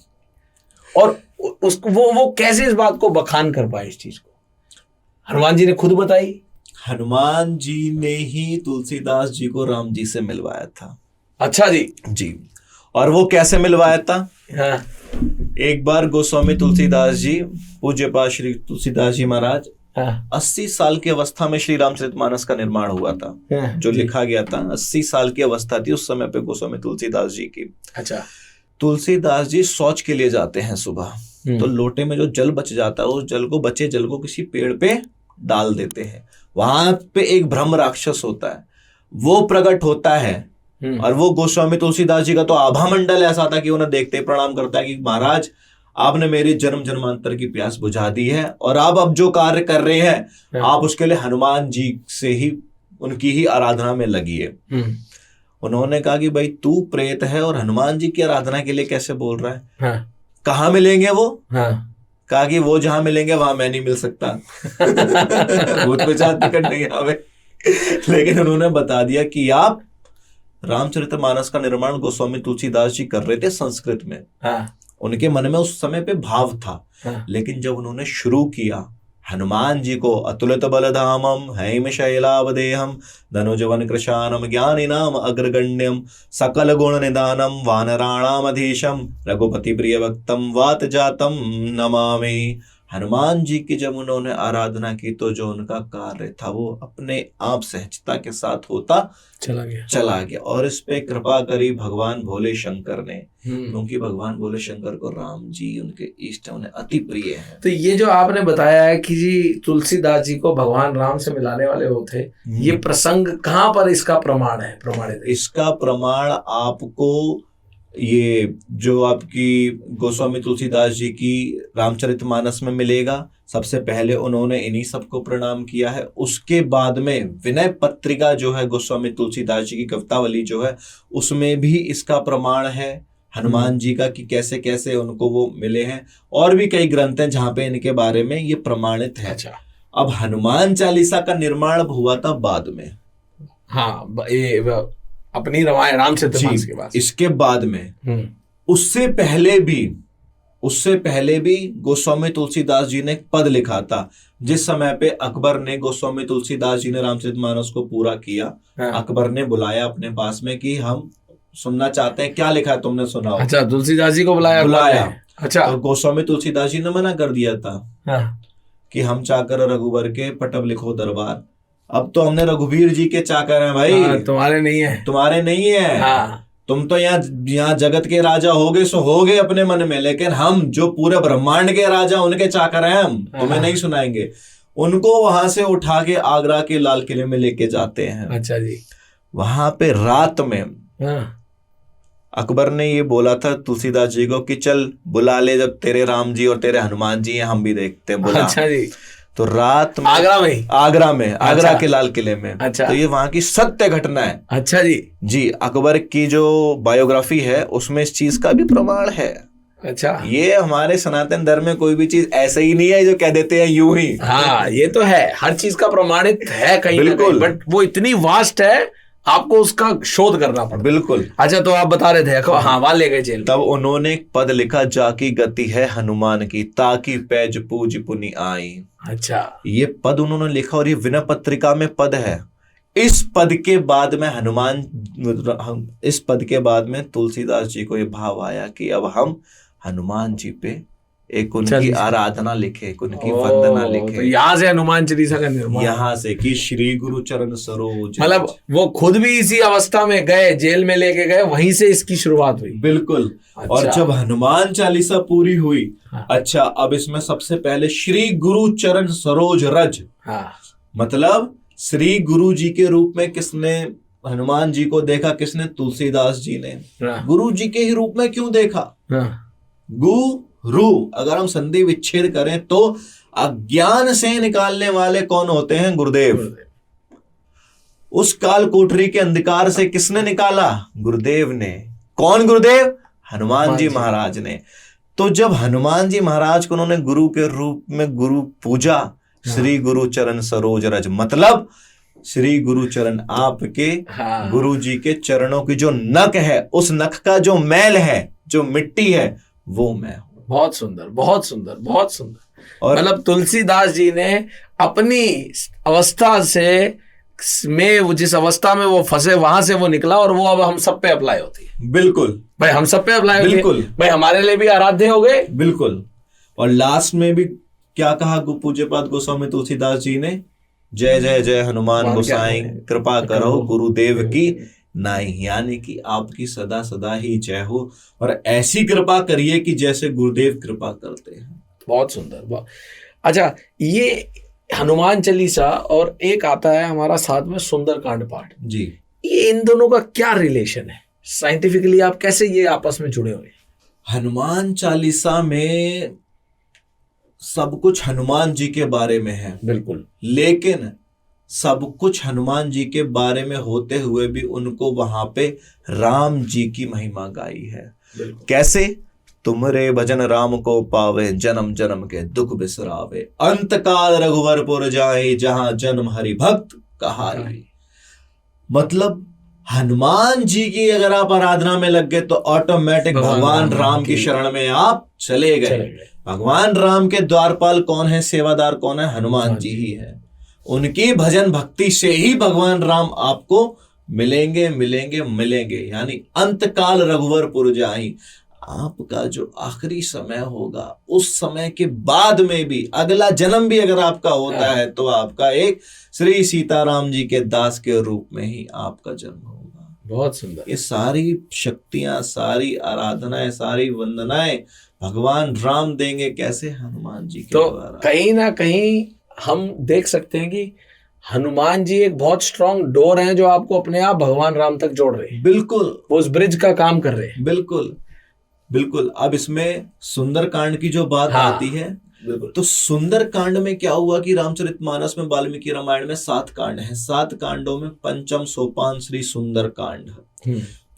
और उसको वो कैसे इस बात को बखान कर पाए? इस चीज को हनुमान जी ने खुद बताई। हनुमान जी ने ही तुलसीदास जी को राम जी से मिलवाया था। अच्छा जी। और वो कैसे मिलवाया था? हाँ। एक बार गोस्वामी तुलसीदास जी, पूज्य पाद श्री तुलसीदास जी महाराज, 80 साल की अवस्था में श्री रामचरितमानस का निर्माण हुआ था, जो लिखा गया था। 80 साल की अवस्था थी उस समय पे गोस्वामी तुलसीदास जी की। अच्छा। तुलसीदास जी शौच के लिए जाते हैं सुबह, तो लोटे में जो जल बच जाता है उस बचे जल को किसी पेड़ पे डाल देते हैं। वहां पे एक ब्रह्म राक्षस होता है, वो प्रकट होता है, और वो गोस्वामी तुलसीदास जी का तो आभा मंडल ऐसा था कि उन्हें देखते ही प्रणाम करता है कि महाराज आपने मेरी जन्म जन्मांतर की प्यास बुझा दी है, और आप अब जो कार्य कर रहे हैं आप उसके लिए हनुमान जी से ही, उनकी ही आराधना में लगी है। उन्होंने कहा कि भाई तू प्रेत है और हनुमान जी की आराधना के लिए कैसे बोल रहा है? कहाँ मिलेंगे वो? कहा कि वो जहां मिलेंगे वहां मैं नहीं मिल सकता। भूत पिशाच टिकट नहीं हमें। लेकिन उन्होंने बता दिया कि आप रामचरितमानस का निर्माण गोस्वामी तुलसीदास जी कर रहे थे संस्कृत में। उनके मन में उस समय पे भाव था। लेकिन जब उन्होंने शुरू किया हनुमान जी को अतुलित बलधामम हैम शैलावदेहम धनुजवन कृशानम ज्ञानिनाम अग्रगण्यम सकल गुण निदानम वानराणामधीशम रघुपति प्रिय भक्तम वात जातम नमामि। हनुमान जी की जब उन्होंने आराधना की तो जो उनका कार्य था वो अपने आप सहजता के साथ होता चला गया। और इस पे कृपा करी भगवान भोले शंकर ने, क्योंकि भगवान भोले शंकर को राम जी उनके इष्ट, उन्हें अति प्रिय है। तो ये जो आपने बताया है कि जी तुलसीदास जी को भगवान राम से मिलाने वाले वो थे, ये प्रसंग कहाँ पर इसका प्रमाण है? प्रमाणित? इसका प्रमाण आपको ये जो आपकी गोस्वामी तुलसीदास जी की रामचरितमानस में मिलेगा। सबसे पहले उन्होंने इन्हीं सबको प्रणाम किया है। उसके बाद में विनय पत्रिका जो है गोस्वामी तुलसीदास जी की कवितावली जो है उसमें भी इसका प्रमाण है हनुमान जी का, कि कैसे कैसे उनको वो मिले हैं। और भी कई ग्रंथ हैं जहाँ पे इनके बारे में ये प्रमाणित है। अच्छा। अब हनुमान चालीसा का निर्माण हुआ था बाद में, अपनी रामायण रामचरितमानस के बाद। इसके बाद में उससे पहले भी गोस्वामी तुलसीदास जी ने एक पद लिखा था। जिस समय पे अकबर ने, गोस्वामी तुलसीदास जी ने रामचरितमानस को पूरा किया, अकबर ने बुलाया अपने पास में कि हम सुनना चाहते हैं, क्या लिखा है तुमने सुनाओ। अच्छा, तुलसीदास जी को बुलाया। अच्छा। तो गोस्वामी तुलसीदास जी ने मना कर दिया था कि हम चाकर रघुवर के पटब लिखो दरबार। अब तो हमने रघुवीर जी के चाकर हैं भाई, तुम्हारे नहीं है। तुम तो यहाँ जगत के राजा होगे सो होगे अपने मन में, लेकिन हम जो पूरे ब्रह्मांड के राजा उनके चाकर हैं, हम तुम्हें नहीं सुनाएंगे। उनको वहां से उठा के आगरा के लाल किले में लेके जाते हैं। अच्छा जी। वहां पे रात में अकबर ने ये बोला था तुलसीदास जी को कि चल बुला ले, जब तेरे राम जी और तेरे हनुमान जी हैं हम भी देखते हैं, बुला। अच्छा जी। तो रात में आगरा में, आगरा के लाल किले में। अच्छा। तो ये वहां की सत्य घटना है। अच्छा जी। जी, अकबर की जो बायोग्राफी है उसमें इस चीज का भी प्रमाण है। अच्छा। ये हमारे सनातन धर्म में कोई भी चीज ऐसा ही नहीं है जो कह देते हैं यूं ही। हाँ, ये तो है, हर चीज का प्रमाणित है कहीं ना कहीं, बट वो इतनी वास्ट है, आपको उसका शोध करना पड़ता। बिल्कुल। अच्छा, तो आप बता रहे थे, हाँ, वहां ले गए जेल। तब उन्होंने एक पद लिखा, जाकी गति है हनुमान की, ताकि पैज पूज पुनि आई। अच्छा। ये पद उन्होंने लिखा और ये विनय पत्रिका में पद है। इस पद के बाद में तुलसीदास जी को ये भाव आया कि अब हम हनुमान जी पे एक उनकी आराधना लिखे, उनकी वंदना लिखे। तो यहाँ से हनुमान चालीसा का निर्माण, यहाँ से कि श्री गुरु चरण सरोज। मतलब वो खुद भी इसी अवस्था में गए, जेल में लेके गए, वहीं से इसकी शुरुआत हुई। बिल्कुल। अच्छा। और जब हनुमान चालीसा पूरी हुई, हाँ। अच्छा, अब इसमें सबसे पहले श्री गुरु चरण सरोज रज, हाँ। मतलब श्री गुरु जी के रूप में किसने हनुमान जी को देखा? किसने? तुलसीदास जी ने। हाँ। गुरु जी के ही रूप में क्यों देखा? हाँ। गुरु, अगर हम संधि विच्छेद करें तो अज्ञान से निकालने वाले कौन होते हैं? गुरुदेव। उस काल कोठरी के अंधकार से किसने निकाला? गुरुदेव ने। कौन गुरुदेव? हनुमान जी महाराज ने। तो जब हनुमान जी महाराज को उन्होंने गुरु के रूप में गुरु पूजा, श्री गुरु चरण सरोज रज, मतलब श्री गुरु चरण आपके, हाँ। गुरु जी के चरणों की जो नख है, उस नख का जो मैल है, जो मिट्टी है, वो मैं हूं। बहुत सुंदर, बहुत सुंदर, बहुत सुंदर। और मतलब तुलसीदास जी ने अपनी अवस्था से में, वो जिस अवस्था में वो फंसे, वहां से वो निकला, और वो अब हम सब पे अप्लाई होती है। बिल्कुल भाई, हम सब पे अप्लाई होती है। बिल्कुल भाई, हमारे लिए भी आराध्य हो गए। बिल्कुल। और लास्ट में भी क्या कहा पूज्यपाद गोस्वामी तुलसीदास जी ने? जय जय जय हनुमान गोसाई, कृपा करो गुरुदेव की नाई। यानी कि आपकी सदा सदा ही जय हो, और ऐसी कृपा करिए कि जैसे गुरुदेव कृपा करते हैं। बहुत सुंदर। अच्छा, ये हनुमान चालीसा और एक आता है हमारा साथ में सुंदरकांड पाठ जी, ये इन दोनों का क्या रिलेशन है? साइंटिफिकली आप कैसे ये आपस में जुड़े हुए? हनुमान चालीसा में सब कुछ हनुमान जी के बारे में है। बिल्कुल। लेकिन सब कुछ हनुमान जी के बारे में होते हुए भी उनको वहां पे राम जी की महिमा गाई है। कैसे? तुमरे भजन राम को पावे, जन्म जन्म के दुख बिसरावे, अंत काल रघुवरपुर जाए, जहां जन्म हरि भक्त कहाई। मतलब हनुमान जी की अगर आप आराधना में लग गए तो ऑटोमेटिक भगवान राम की शरण में आप चले गए। भगवान राम के द्वारपाल कौन है? सेवादार कौन है? हनुमान जी ही है। उनकी भजन भक्ति से ही भगवान राम आपको मिलेंगे मिलेंगे मिलेंगे। यानी अंत काल रघुवरपुर जाई, आपका जो आखिरी समय होगा, उस समय के बाद में भी अगला जन्म भी अगर आपका होता है तो आपका एक श्री सीताराम जी के दास के रूप में ही आपका जन्म होगा। बहुत सुंदर। ये सारी शक्तियां, सारी आराधनाएं, सारी वंदनाएं भगवान राम देंगे कैसे? हनुमान जी के द्वारा। कहीं ना कहीं हम देख सकते हैं कि हनुमान जी एक बहुत स्ट्रांग डोर है जो आपको अपने आप भगवान राम तक जोड़ रहे हैं। बिल्कुल, वो उस ब्रिज का काम कर रहे हैं। बिल्कुल बिल्कुल। अब इसमें सुंदरकांड की जो बात आती है, तो सुंदरकांड में क्या हुआ कि रामचरितमानस में, वाल्मीकि रामायण में 7 कांड हैं। 7 कांडों में पंचम सोपान श्री सुंदरकांड।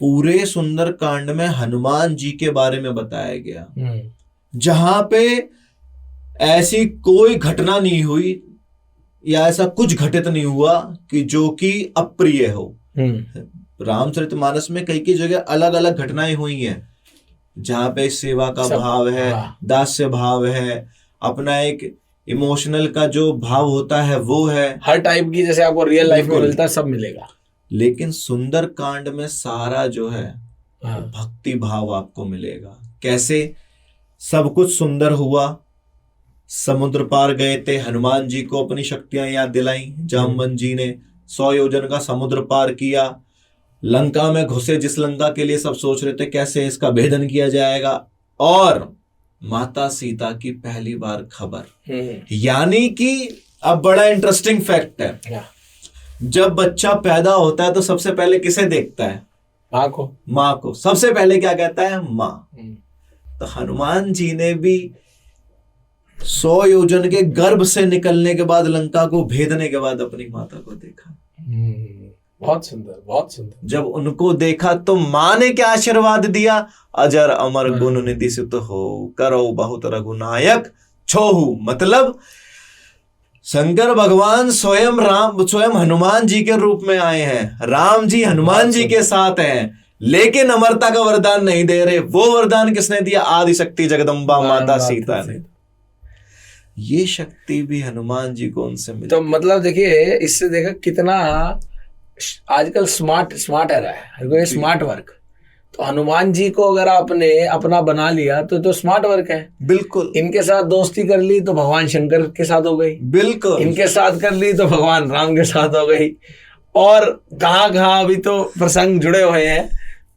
पूरे सुंदरकांड में हनुमान जी के बारे में बताया गया, जहां पे ऐसी कोई घटना नहीं हुई या ऐसा कुछ घटित नहीं हुआ कि जो कि अप्रिय हो। रामचरितमानस में कई जगह अलग अलग घटनाएं हुई हैं, जहां पे सेवा का भाव है, दास्य भाव है, अपना एक इमोशनल का जो भाव होता है वो है, हर टाइप की जैसे आपको रियल लाइफ में मिलता है, सब मिलेगा। लेकिन सुंदरकांड में सारा जो है भक्ति भाव आपको मिलेगा। कैसे? सब कुछ सुंदर हुआ, समुद्र पार गए थे, हनुमान जी को अपनी शक्तियां याद दिलाई, जामवंत जी ने 100 योजन का समुद्र पार किया, लंका में घुसे, जिस लंका के लिए सब सोच रहे थे कैसे इसका भेदन किया जाएगा, और माता सीता की पहली बार खबर। यानी कि अब बड़ा इंटरेस्टिंग फैक्ट है, जब बच्चा पैदा होता है तो सबसे पहले किसे देखता है? माँ को सबसे पहले क्या कहता है? माँ। तो हनुमान जी ने भी 100 योजन के गर्भ से निकलने के बाद, लंका को भेदने के बाद अपनी माता को देखा। बहुत सुंदर, बहुत सुंदर। जब उनको देखा तो माँ ने क्या आशीर्वाद दिया? अजर अमर गुण निधि सुत हो, करो बहुत रघुनायक छोहू। मतलब शंकर भगवान स्वयं हनुमान जी के रूप में आए हैं। राम जी हनुमान जी के साथ हैं, लेकिन अमरता का वरदान नहीं दे रहे। वो वरदान किसने दिया? आदि शक्ति जगदम्बा माता सीता ने। ये शक्ति भी हनुमान जी को उनसे मिली। तो मतलब देखिए, इससे देखा कितना आजकल स्मार्ट है रहा है, स्मार्ट वर्क। तो हनुमान जी को अगर आपने अपना बना लिया तो स्मार्ट वर्क है। बिल्कुल। इनके साथ दोस्ती कर ली तो भगवान शंकर के साथ हो गई। बिल्कुल। इनके साथ कर ली तो भगवान राम के साथ हो गई। और कहाँ अभी तो प्रसंग जुड़े हुए हैं।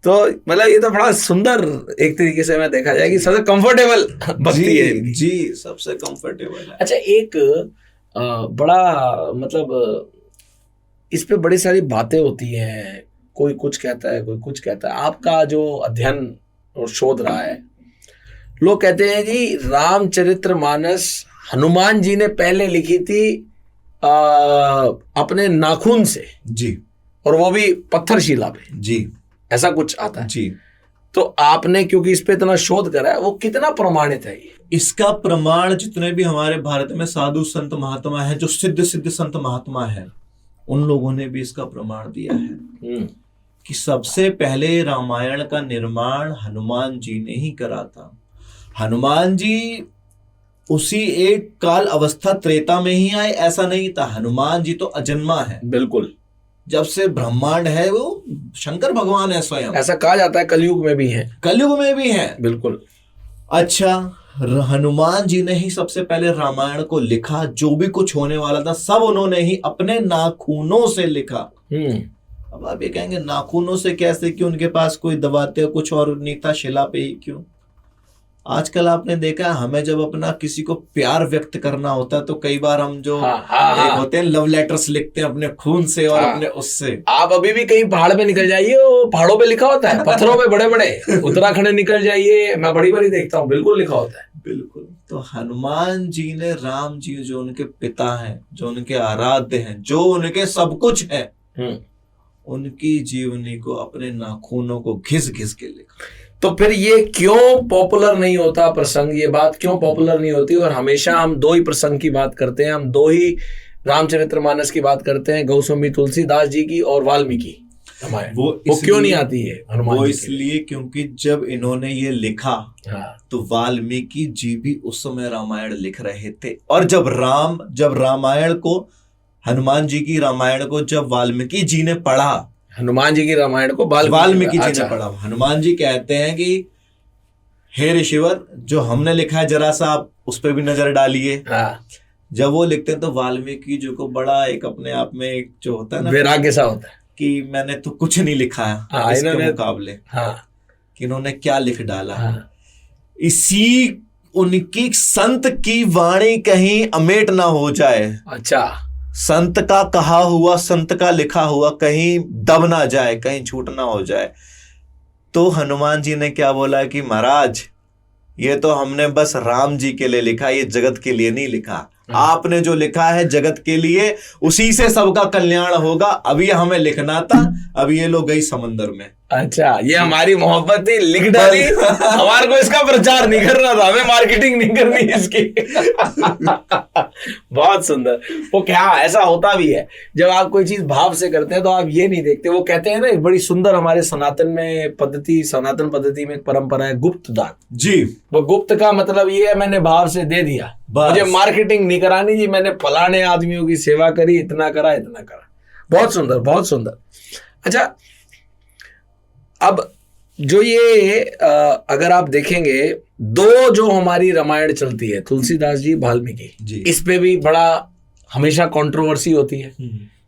तो मतलब ये तो बड़ा सुंदर एक तरीके से मैं देखा जाए कि सबसे कंफर्टेबल भक्ति है जी, सबसे कंफर्टेबल है। अच्छा, एक बड़ा मतलब इस पे बड़ी सारी बातें होती हैं, कोई कुछ कहता है, कोई कुछ कहता है। आपका जो अध्ययन और शोध रहा है, लोग कहते हैं कि रामचरितमानस हनुमान जी ने पहले लिखी थी अपने नाखून से जी, और वो भी पत्थर शिला पे जी, ऐसा कुछ आता है जी। तो आपने क्योंकि इस पे इतना शोध करा है, वो कितना प्रमाणित है? ये इसका प्रमाण जितने भी हमारे भारत में साधु संत महात्मा है, जो सिद्ध संत महात्मा है, उन लोगों ने भी इसका प्रमाण दिया है कि सबसे पहले रामायण का निर्माण हनुमान जी ने ही करा था। हनुमान जी उसी एक काल अवस्था त्रेता में ही आए, ऐसा नहीं था। हनुमान जी तो अजन्मा है। बिल्कुल। जब से ब्रह्मांड है वो शंकर भगवान है स्वयं। ऐसा कहा जाता है कलयुग में भी है। कलयुग में भी है। बिल्कुल। अच्छा, हनुमान जी ने ही सबसे पहले रामायण को लिखा। जो भी कुछ होने वाला था सब उन्होंने ही अपने नाखूनों से लिखा। अब आप ये कहेंगे नाखूनों से कैसे, कि उनके पास कोई दबाते कुछ और नहीं था, शिला पे ही क्यों? आजकल आपने देखा, हमें जब अपना किसी को प्यार व्यक्त करना होता है तो कई बार हम जो एक होते हैं लव लेटर्स लिखते हैं अपने खून से और अपने उससे। आप अभी भी कहीं पहाड़ पे निकल जाइए, वो पहाड़ों पे लिखा होता है, पत्थरों पे बड़े बड़े। उत्तराखंड निकल जाइए, मैं बड़ी बड़ी देखता हूँ, बिल्कुल लिखा होता है। बिल्कुल। तो हनुमान जी ने राम जी जो उनके पिता हैं, जो उनके आराध्य हैं, जो उनके सब कुछ है, उनकी जीवनी को अपने नाखूनों को घिस घिस के लिखा। तो फिर ये क्यों पॉपुलर नहीं होता प्रसंग? ये बात क्यों पॉपुलर नहीं होती? और हमेशा हम दो ही प्रसंग की बात करते हैं, हम दो ही रामचरितमानस की बात करते हैं, गौतमी तुलसीदास जी की और वाल्मीकि रामायण। वो क्यों नहीं आती है हनुमान? वो इसलिए क्योंकि जब इन्होंने ये लिखा तो वाल्मीकि जी भी उस समय रामायण लिख रहे थे। और जब रामायण को, हनुमान जी की रामायण को जब वाल्मीकि जी ने पढ़ा, हनुमान जी की रामायण को वाल्मीकि जी ने पढ़ा। हनुमान जी कहते हैं कि हे ऋषिवर, जो हमने लिखा है जरा सा आप उस पर भी नजर डालिए। जब वो लिखते हैं तो वाल्मीकि जी को बड़ा एक अपने आप में एक जो होता है ना, वैराग्य सा होता है कि मैंने तो कुछ नहीं लिखा है इसके मुकाबले, कि इन्होंने क्या लिख डाला। इसी उनकी संत की वाणी कहीं अमेट ना हो जाए। अच्छा, संत का कहा हुआ, संत का लिखा हुआ कहीं दब ना जाए, कहीं छूट ना हो जाए। तो हनुमान जी ने क्या बोला कि महाराज, ये तो हमने बस राम जी के लिए लिखा, ये जगत के लिए नहीं लिखा। आपने जो लिखा है जगत के लिए, उसी से सबका कल्याण होगा। अभी हमें लिखना था, अब ये लोग गई समंदर में। अच्छा, ये हमारी मोहब्बत थी, लिख डाली। हमारे को इसका प्रचार नहीं करना था, हमें मार्केटिंग नहीं करनी इसकी। बहुत सुंदर। वो क्या ऐसा होता भी है, जब आप कोई चीज भाव से करते हैं तो आप ये नहीं देखते। वो कहते हैं ना, एक बड़ी सुंदर हमारे सनातन पद्धति में एक परंपरा है, गुप्त दान जी। वो गुप्त का मतलब ये है, मैंने भाव से दे दिया, मुझे मार्केटिंग नहीं करानी जी, मैंने फलाने आदमियों की सेवा करी, इतना करा। बहुत सुंदर, बहुत सुंदर। अच्छा, अब जो ये अगर आप देखेंगे, दो जो हमारी रामायण चलती है, तुलसीदास जी, वाल्मीकि, इस पे भी बड़ा हमेशा कंट्रोवर्सी होती है।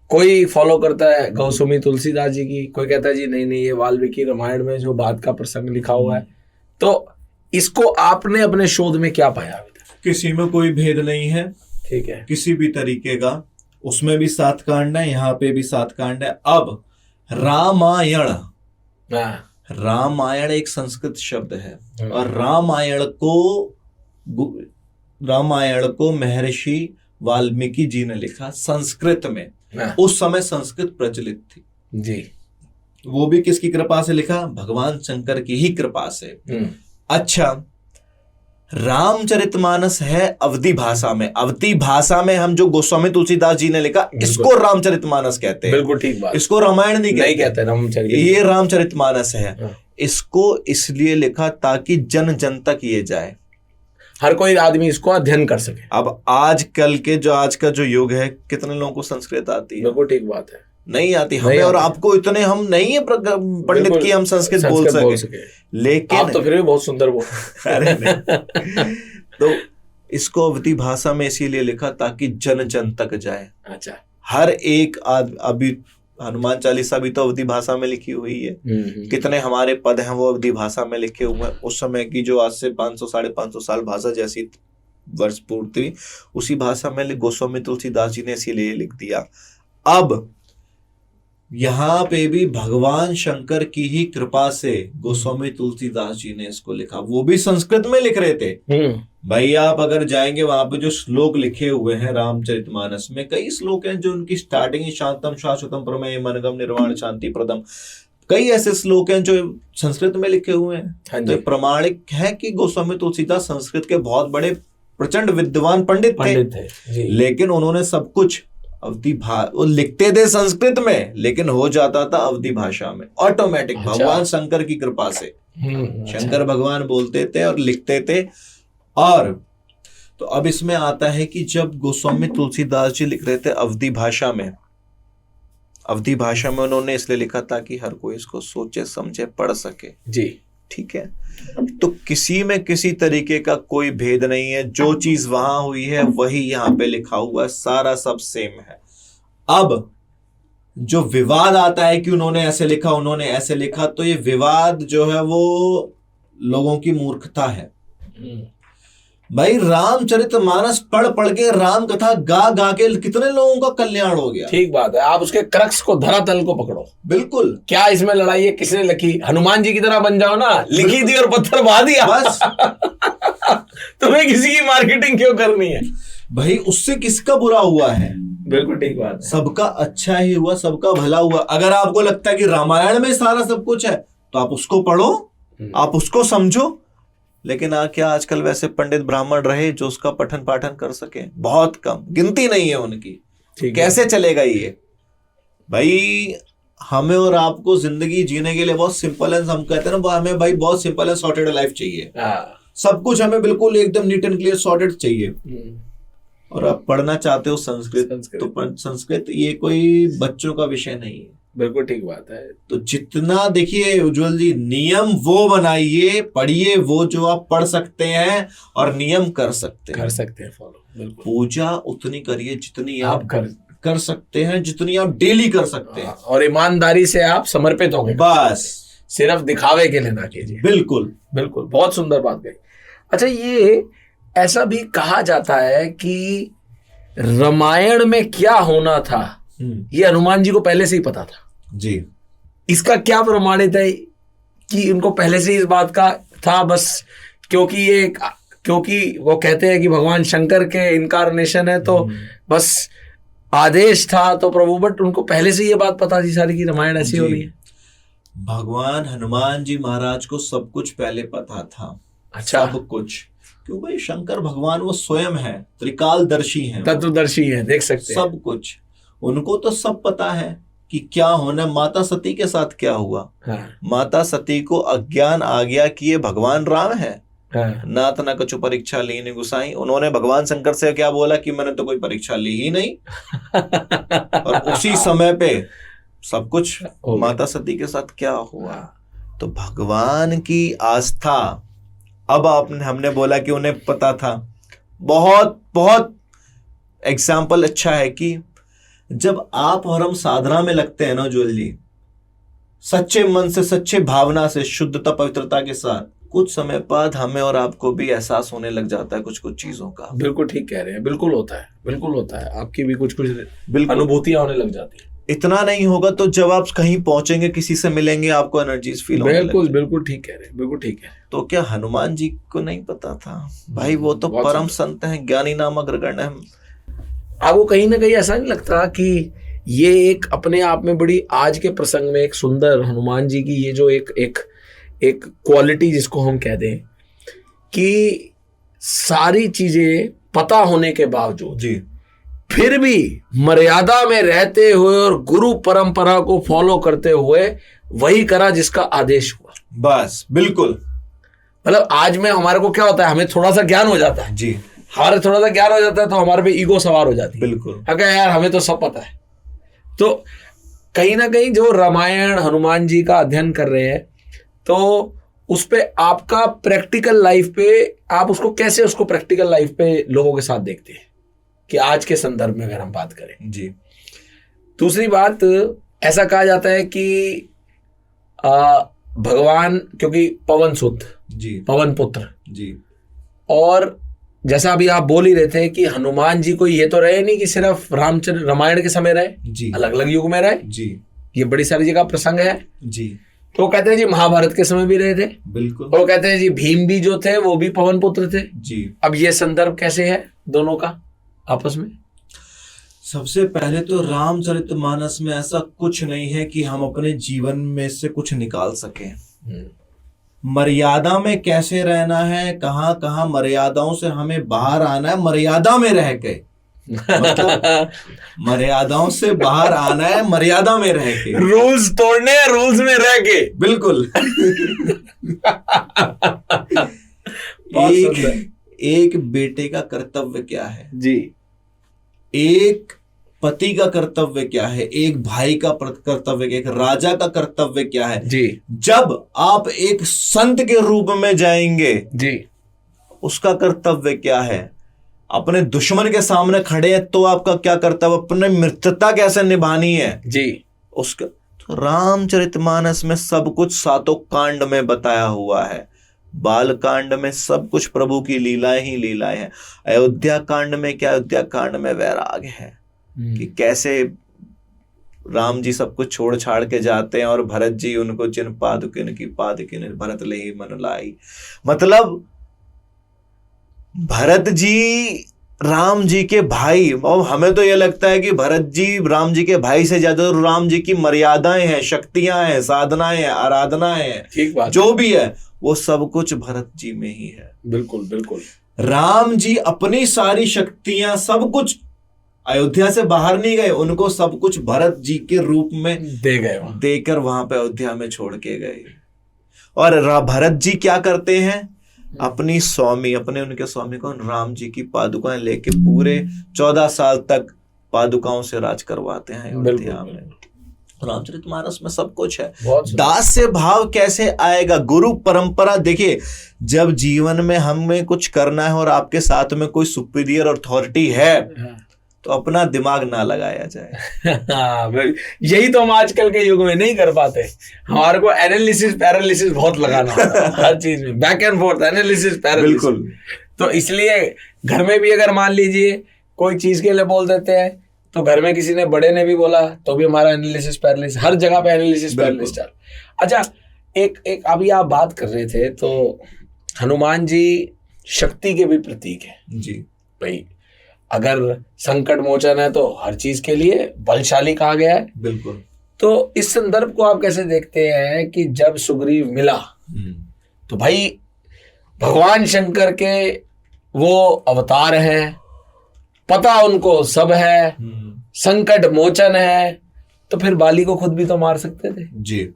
कोई फॉलो करता है गौतमी तुलसीदास जी की, कोई कहता है जी नहीं ये वाल्मीकि रामायण में जो बात का प्रसंग लिखा हुआ है। तो इसको आपने अपने शोध में क्या पाया? किसी में कोई भेद नहीं है, ठीक है, किसी भी तरीके का। उसमें भी 7 कांड है, यहाँ पे भी 7 कांड है। अब रामायण हाँ, रामायण एक संस्कृत शब्द है हम्म। और रामायण को महर्षि वाल्मीकि जी ने लिखा संस्कृत में। हाँ, उस समय संस्कृत प्रचलित थी। जी। वो भी किसकी कृपा से लिखा? भगवान शंकर की ही कृपा से। अच्छा, रामचरितमानस है अवधी भाषा में। अवधी भाषा में हम जो गोस्वामी तुलसीदास जी ने लिखा, इसको रामचरितमानस कहते हैं। बिल्कुल ठीक बात। इसको रामायण नहीं कहते रामचरित। ये रामचरितमानस है। हाँ। इसको इसलिए लिखा ताकि जन जन तक ये जाए, हर कोई आदमी इसको अध्ययन कर सके। अब आज का जो युग है, कितने लोगों को संस्कृत आती है? बिल्कुल ठीक बात है। नहीं आती हमें और आपको। इतने हम नहीं है पंडित की हम संस्कृत बोल सके। लेकिन आप तो फिर भी बहुत सुंदर बोल। अरे नहीं। तो इसको अवधी भाषा में इसीलिए लिखा ताकि जन जन तक जाए। अच्छा। हर एक अभी हनुमान चालीसा भी तो अवधी भाषा में लिखी हुई है। कितने हमारे पद हैं वो अवधी भाषा में लिखे हुए हैं। उस समय की जो आज से 500-550 साल भाषा जैसी वर्ष पूर्ति, उसी भाषा में गोस्वामी तुलसीदास जी ने इसीलिए लिख दिया। अब यहाँ पे भी भगवान शंकर की ही कृपा से गोस्वामी तुलसीदास जी ने इसको लिखा। वो भी संस्कृत में लिख रहे थे। भाई आप अगर जाएंगे वहां पे जो श्लोक लिखे हुए हैं रामचरितमानस में, कई श्लोक हैं जो उनकी स्टार्टिंग ही शांतम शाश्वतम प्रमेय मनगम निर्वाण शांति प्रदम, कई ऐसे श्लोक हैं जो संस्कृत में लिखे हुए हैं। तो प्रमाणिक है कि गोस्वामी तुलसीदास संस्कृत के बहुत बड़े प्रचंड विद्वान पंडित थे। लेकिन उन्होंने सब कुछ वो लिखते थे संस्कृत में, लेकिन हो जाता था अवधी भाषा में ऑटोमेटिक। अच्छा। भगवान शंकर की कृपा से शंकर भगवान बोलते थे और लिखते थे। और तो अब इसमें आता है कि जब गोस्वामी तुलसीदास जी लिख रहे थे अवधी भाषा में उन्होंने इसलिए लिखा ताकि हर कोई इसको सोचे समझे पढ़ सके। जी ठीक है। तो किसी में किसी तरीके का कोई भेद नहीं है। जो चीज वहां हुई है वही यहाँ पे लिखा हुआ है, सारा सब सेम है। अब जो विवाद आता है कि उन्होंने ऐसे लिखा, तो ये विवाद जो है वो लोगों की मूर्खता है। भाई रामचरितमानस पढ़ के राम कथा गा के कितने लोगों का कल्याण हो गया। ठीक बात है। आप उसके क्रक्स को, धरातल को पकड़ो। बिल्कुल। क्या इसमें लड़ाई है? किसने लिखी? हनुमान जी की तरह बन जाओ ना, लिखी थी और पत्थर बहा दिया बस। तुम्हें किसी की मार्केटिंग क्यों करनी है भाई? उससे किसका बुरा हुआ है? बिल्कुल ठीक बात है। सबका अच्छा ही हुआ, सबका भला हुआ। अगर आपको लगता है कि रामायण में सारा सब कुछ है तो आप उसको पढ़ो, आप उसको समझो। लेकिन क्या आजकल वैसे पंडित ब्राह्मण रहे जो उसका पठन पाठन कर सके? बहुत कम, गिनती नहीं है उनकी। कैसे चलेगा ये भाई? हमें और आपको जिंदगी जीने के लिए बहुत सिंपल एंड, हम कहते हैं ना, हमें भाई बहुत सिंपल एंड सॉर्टेड लाइफ चाहिए। सब कुछ हमें बिल्कुल एकदम नीट एंड क्लियर सॉर्टेड चाहिए। और आप पढ़ना चाहते हो संस्कृत, तो संस्कृत ये कोई बच्चों का विषय नहीं है। बिल्कुल ठीक बात है। तो जितना, देखिए उज्जवल जी, नियम वो बनाइए, पढ़िए वो जो आप पढ़ सकते हैं और नियम कर सकते हैं फॉलो। पूजा उतनी करिए जितनी आप कर सकते हैं, जितनी आप डेली कर सकते हैं, और ईमानदारी से आप समर्पित होंगे। बस सिर्फ दिखावे के लिए ना कीजिए। बिल्कुल बिल्कुल, बहुत सुंदर बात कही। अच्छा, ये ऐसा भी कहा जाता है कि रामायण में क्या होना था ये हनुमान जी को पहले से ही पता था। जी। इसका क्या प्रमाणित है कि उनको पहले से इस बात का था? बस क्योंकि वो कहते हैं कि भगवान शंकर के इनकारनेशन है, तो बस आदेश था तो प्रभु, बट उनको पहले से ये बात पता थी सारी कि रामायण ऐसी हो रही है। भगवान हनुमान जी महाराज को सब कुछ पहले पता था। अच्छा। सब कुछ, क्यों भाई? शंकर भगवान वो स्वयं है, त्रिकालदर्शी हैं, तत्वदर्शी हैं, देख सकते हैं सब कुछ। उनको तो सब पता है कि क्या होना। माता सती के साथ क्या हुआ? हाँ। माता सती को अज्ञान आ गया कि ये भगवान राम है। हाँ। नात न कछु परीक्षा लीन गुसाई। उन्होंने भगवान शंकर से क्या बोला कि मैंने तो कोई परीक्षा ली ही नहीं। और उसी समय पे सब कुछ माता सती के साथ क्या हुआ। तो भगवान की आस्था, अब हमने बोला कि उन्हें पता था। बहुत बहुत एग्जाम्पल अच्छा है कि जब आप और हम साधना में लगते हैं ना ज्वल जी, सच्चे मन से, सच्चे भावना से, शुद्धता पवित्रता के साथ, कुछ समय बाद हमें और आपको भी एहसास होने लग जाता है कुछ कुछ चीजों का। बिल्कुल ठीक कह रहे हैं। बिल्कुल होता है, बिल्कुल होता है। आपकी भी कुछ कुछ अनुभूतियां होने लग जाती है। इतना नहीं होगा तो जब आप कहीं पहुंचेंगे, किसी से मिलेंगे, आपको एनर्जीज फील होने बिल्कुल लगेंगे। बिल्कुल ठीक कह रहे हैं, बिल्कुल ठीक है। तो क्या हनुमान जी को नहीं पता था? भाई वो तो बहुत परम सुंदर। संत हैं, ज्ञानी नाम अग्रगण्य हैं। आपको कहीं ना कहीं ऐसा नहीं लगता कि ये एक अपने आप में बड़ी आज के प्रसंग में एक सुंदर हनुमान जी की ये जो एक एक एक क्वालिटी जिसको हम कह दें कि सारी चीजें पता होने के बावजूद जी फिर भी मर्यादा में रहते हुए और गुरु परंपरा को फॉलो करते हुए वही करा जिसका आदेश हुआ। बस बिल्कुल। मतलब आज में हमारे को क्या होता है, हमें थोड़ा सा ज्ञान हो जाता है, जी हमारे थोड़ा सा ज्ञान हो जाता है तो हमारे पे ईगो सवार हो जाती है। बिल्कुल। अगर यार हमें तो सब पता है। तो कहीं ना कहीं जो रामायण हनुमान जी का अध्ययन कर रहे हैं तो उस पे आपका प्रैक्टिकल लाइफ पे आप उसको कैसे उसको प्रैक्टिकल लाइफ पे लोगों के साथ देखते हैं कि आज के संदर्भ में अगर हम बात करें। जी दूसरी बात, ऐसा कहा जाता है कि भगवान क्योंकि पवन सुत, जी पवन पुत्र, जी और जैसा अभी आप बोल ही रहे थे कि हनुमान जी को ये तो रहे नहीं कि सिर्फ रामचंद्र रामायण के समय रहे, जी अलग अलग युग में रहे, जी ये बड़ी सारी जगह प्रसंग है। जी तो वो कहते हैं जी महाभारत के समय भी रहे थे, बिल्कुल। और वो कहते हैं जी भीम भी जो थे वो भी पवन पुत्र थे। जी अब ये संदर्भ कैसे है दोनों का आपस में? सबसे पहले तो रामचरितमानस में ऐसा कुछ नहीं है कि हम अपने जीवन में से कुछ निकाल सकें। मर्यादा में कैसे रहना है, कहाँ कहाँ मर्यादाओं से हमें बाहर आना है, मर्यादा में रह के, मतलब मर्यादाओं से बाहर आना है, मर्यादा में रह के, रूल्स तोड़ने हैं, रूल्स में रह के। बिल्कुल। बहुत सुंदर। एक बेटे का कर्तव्य क्या है, जी, एक पति का कर्तव्य क्या है, एक भाई का कर्तव्य क्या है, एक राजा का कर्तव्य क्या है। जी जब आप एक संत के रूप में जाएंगे, जी, उसका कर्तव्य क्या है। अपने दुश्मन के सामने खड़े हैं तो आपका क्या कर्तव्य, अपने मित्रता कैसे निभानी है जी। उसका। तो रामचरितमानस में सब कुछ सातों कांड में बताया हुआ है। बाल कांड में सब कुछ प्रभु की लीलाएं ही लीलाएं हैं। अयोध्या कांड में क्या, अयोध्या कांड में वैराग है कि कैसे राम जी सब कुछ छोड़ छाड़ के जाते हैं और भरत जी उनको जिन पादुकिन की पादुकिन भरत ले ही मन लाई। मतलब भरत जी राम जी के भाई, और हमें तो यह लगता है कि भरत जी राम जी के भाई से ज्यादा राम जी की मर्यादाएं हैं, शक्तियां हैं, साधनाएं हैं, आराधनाएं हैं, ठीक बात, जो भी है वो सब कुछ भरत जी में ही है। बिल्कुल बिल्कुल। राम जी अपनी सारी शक्तियां सब कुछ अयोध्या से बाहर नहीं गए, उनको सब कुछ भरत जी के रूप में दे गए वहां, देकर वहां पे अयोध्या में छोड़ के गए। और भरत जी क्या करते हैं, अपनी स्वामी, अपने उनके स्वामी को राम जी की पादुकाएं लेके पूरे 14 साल तक पादुकाओं से राज करवाते हैं अयोध्या में। रामचरितमानस में सब कुछ है। दास से भाव कैसे आएगा, गुरु परंपरा। देखिए, जब जीवन में हमें कुछ करना है और आपके साथ में कोई सुपीरियर अथॉरिटी है तो अपना दिमाग ना लगाया जाए। यही तो हम आजकल के युग में नहीं कर पाते। हमारे को एनालिसिस पैरालिसिस बहुत लगाना होता है हर चीज में, back and fourth analysis paralysis. बिल्कुल। तो इसलिए घर में भी अगर मान लीजिए कोई चीज के लिए बोल देते हैं तो घर में किसी ने बड़े ने भी बोला तो भी हमारा एनालिसिस पैरालिसिस, हर जगह पे एनालिसिस पैरालिसिस चल। अच्छा, एक अभी आप बात कर रहे थे तो हनुमान जी शक्ति के भी प्रतीक है जी। भाई, अगर संकट मोचन है तो हर चीज के लिए बलशाली कहा गया है। बिल्कुल। तो इस संदर्भ को आप कैसे देखते हैं कि जब सुग्रीव मिला तो भाई भगवान शंकर के वो अवतार हैं, पता उनको सब है, संकट मोचन है, तो फिर बाली को खुद भी तो मार सकते थे जी,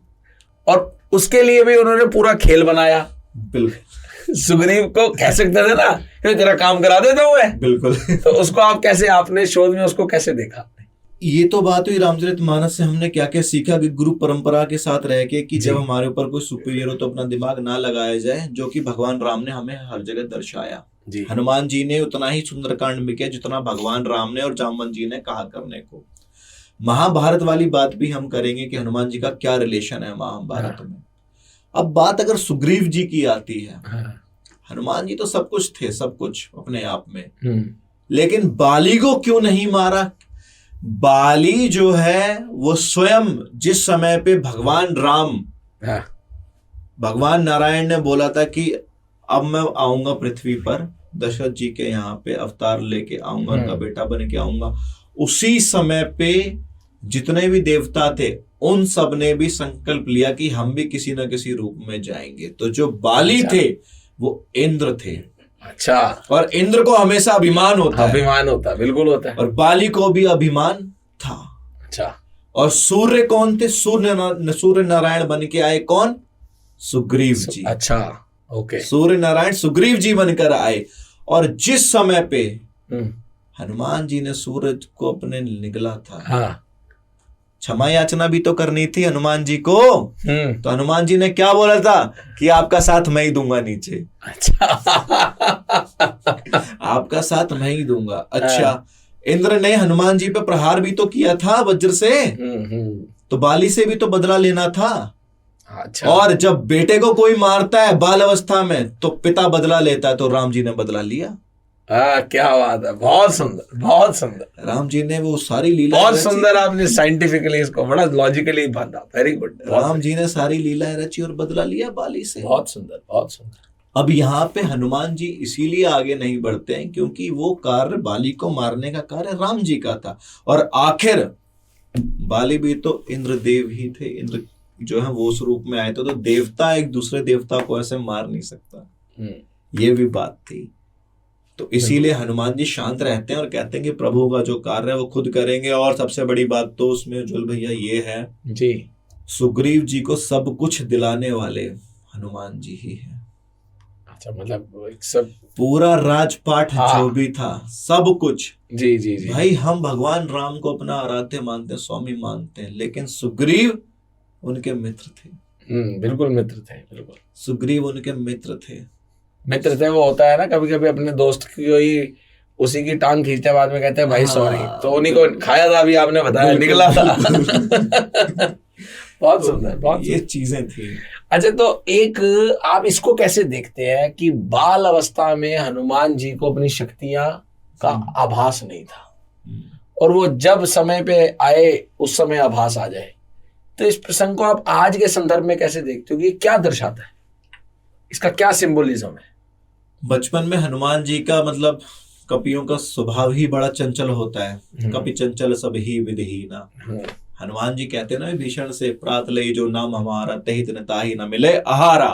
और उसके लिए भी उन्होंने पूरा खेल बनाया। बिल्कुल। सुग्रीव को कह सकते थे ना कि तेरा काम करा देता हूं मैं। बिल्कुल। तो उसको आप कैसे, आपने शोध में उसको कैसे देखा? ये तो बात हुई रामचरितमानस से हमने क्या क्या सीखा कि गुरु परंपरा के साथ रह के कि जब हमारे ऊपर कोई सुपीरियर हो तो अपना दिमाग ना लगाया जाए, जो कि भगवान राम ने हमें हर जगह दर्शाया। हनुमान जी ने उतना ही सुंदरकांड में किया जितना भगवान राम ने और जामवंत जी ने कहा करने को। महाभारत वाली बात भी हम करेंगे कि हनुमान जी का क्या रिलेशन है महाभारत में। अब बात अगर सुग्रीव जी की आती है, हनुमान जी तो सब कुछ थे, सब कुछ अपने आप में, लेकिन बाली को क्यों नहीं मारा? बाली जो है वो स्वयं जिस समय पे भगवान राम, हाँ, भगवान नारायण ने बोला था कि अब मैं आऊंगा पृथ्वी पर, दशरथ जी के यहाँ पे अवतार लेके आऊंगा, उनका बेटा बन के आऊंगा, उसी समय पे जितने भी देवता थे उन सब ने भी संकल्प लिया कि हम भी किसी न किसी रूप में जाएंगे। तो जो बाली थे वो इंद्र थे। अच्छा, और इंद्र को हमेशा अभिमान होता है, अभिमान होता है, बिल्कुल होता है। और बाली को भी अभिमान था। अच्छा, और सूर्य कौन थे? सूर्य नारायण बन के आए कौन? सुग्रीव जी। अच्छा, ओके। सूर्य नारायण सुग्रीव जी बनकर आए। और जिस समय पे हनुमान जी ने सूरज को अपने निगला था, हाँ, क्षमा याचना भी तो करनी थी हनुमान जी को। हम्म, तो हनुमान जी ने क्या बोला था कि आपका साथ मैं ही दूंगा नीचे। अच्छा, आपका साथ मैं ही दूंगा। अच्छा, इंद्र ने हनुमान जी पे प्रहार भी तो किया था वज्र से, तो बाली से भी तो बदला लेना था। अच्छा, और जब बेटे को कोई मारता है बाल अवस्था में तो पिता बदला लेता है, तो राम जी ने बदला लिया। क्या बात है, बहुत सुंदर, बहुत सुंदर। राम जी ने वो सारी लीला, बहुत सुंदर, आपने साइंटिफिकली इसको बड़ा लॉजिकली बांधा। Very good. राम जी ने सारी लीलाएं रची और बदला लिया बाली से। बहुत सुंदर, बहुत सुंदर। अब यहाँ पे हनुमान जी इसीलिए आगे नहीं बढ़ते हैं क्योंकि वो कार्य, बाली को मारने का कार्य राम जी का था। और आखिर बाली भी तो इंद्रदेव ही थे। इंद्र जो है वो उस रूप में आए थे, तो देवता एक दूसरे देवता को ऐसे मार नहीं सकता, ये भी बात थी। तो इसीलिए हनुमान जी शांत रहते हैं और कहते हैं कि प्रभु का जो कार्य है वो खुद करेंगे। और सबसे बड़ी बात तो उसमें उज्ज्वल भैया ये है जी, सुग्रीव जी को सब कुछ दिलाने वाले हनुमान जी ही हैं। अच्छा, मतलब सब पूरा राजपाट जो भी था सब कुछ। जी जी जी भाई हम भगवान राम को अपना आराध्य मानते हैं, स्वामी मानते हैं, लेकिन सुग्रीव उनके मित्र थे। बिल्कुल मित्र थे, बिल्कुल सुग्रीव उनके मित्र थे। मित्र थे। वो होता है ना, कभी कभी अपने दोस्त की ही उसी की टांग खींचते बाद में कहते हैं भाई सॉरी, तो उन्हीं को खाया था, अभी आपने बताया, निकला था। बहुत सुंदर, बहुत ये चीजें थी। अच्छा, तो एक आप इसको कैसे देखते हैं कि बाल अवस्था में हनुमान जी को अपनी शक्तियां का आभास नहीं था, और वो जब समय पे आए उस समय आभास आ जाए, तो इस प्रसंग को आप आज के संदर्भ में कैसे देखते हो? ये क्या दर्शाता है, इसका क्या सिंबोलिज्म है? बचपन में हनुमान जी का मतलब कपियों का स्वभाव ही बड़ा चंचल होता है। कपि चंचल सब ही विधिहीना। हनुमान जी कहते हैं ना भीषण से, प्रात ले जो नाम हमारा, तहि दिन ताहि न मिले आहारा,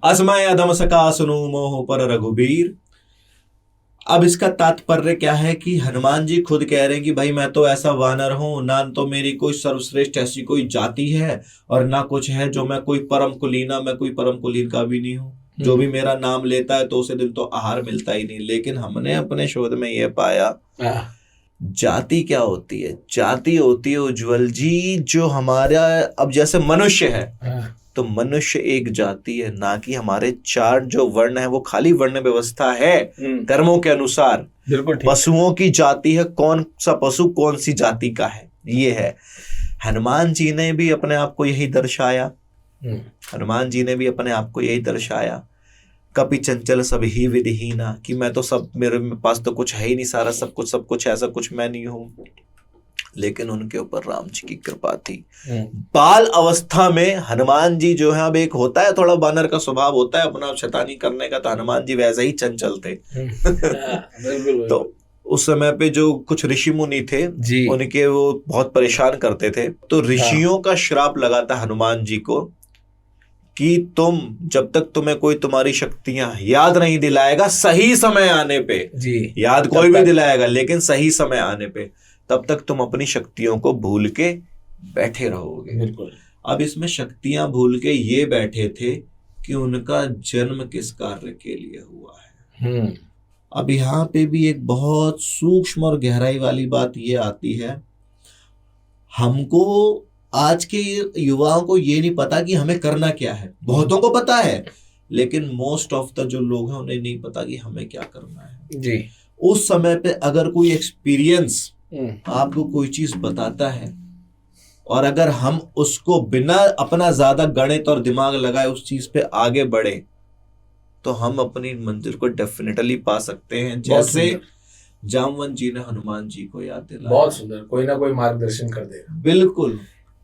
असमय अधम सका सुनु मोह पर रघुबीर। अब इसका तात्पर्य क्या है कि हनुमान जी खुद कह रहे हैं कि भाई मैं तो ऐसा वानर हूं, ना तो मेरी कोई सर्वश्रेष्ठ ऐसी कोई जाति है और ना कुछ है जो मैं कोई परम कुलीना, मैं कोई परम कुलीन का भी नहीं हूं। जो भी मेरा नाम लेता है तो उसे दिन तो आहार मिलता ही नहीं। लेकिन हमने अपने शोध में यह पाया जाति क्या होती है। जाति होती है उज्ज्वल जी जो हमारा, अब जैसे मनुष्य है तो मनुष्य एक जाति है, ना कि हमारे चार जो वर्ण है वो खाली वर्ण व्यवस्था है कर्मों के अनुसार। बिल्कुल पशुओं की जाति है, कौन सा पशु कौन सी जाति का है, ये है। हनुमान जी ने भी अपने आप को यही दर्शाया। हनुमान जी ने भी अपने आप को यही दर्शाया, कपि चंचल सब ही विधिहीना, कि मैं तो सब, मेरे पास तो कुछ है ही नहीं, सारा सब कुछ ऐसा कुछ मैं नहीं हूं। लेकिन उनके ऊपर राम जी की कृपा थी। बाल अवस्था में हनुमान जी जो है, अब एक होता है थोड़ा बानर का स्वभाव होता है अपना शैतानी करने का, तो हनुमान जी वैसे ही चंचल थे। तो उस समय पे जो कुछ ऋषि मुनि थे उनके वो बहुत परेशान करते थे, तो ऋषियों का श्राप लगा था हनुमान जी को कि तुम जब तक तुम्हें कोई तुम्हारी शक्तियां याद नहीं दिलाएगा सही समय आने पे, याद कोई भी दिलाएगा लेकिन सही समय आने पे, तब तक तुम अपनी शक्तियों को भूल के बैठे रहोगे। बिल्कुल। अब इसमें शक्तियां भूल के ये बैठे थे कि उनका जन्म किस कार्य के लिए हुआ है। अब यहाँ पे भी एक बहुत सूक्ष्म और गहराई वाली बात ये आती है, हमको आज के युवाओं को ये नहीं पता कि हमें करना क्या है। बहुतों को पता है लेकिन मोस्ट ऑफ द जो लोग हैं उन्हें नहीं पता कि हमें क्या करना है जी। उस समय पे अगर कोई एक्सपीरियंस आपको कोई चीज बताता है और अगर हम उसको बिना अपना ज्यादा गणित और दिमाग लगाए उस चीज पे आगे बढ़े तो हम अपनी मंजिल को डेफिनेटली पा सकते हैं। जैसे जामवंत जी ने हनुमान जी को याद दिलाया। बहुत सुंदर, कोई ना कोई मार्गदर्शन कर देगा। बिल्कुल।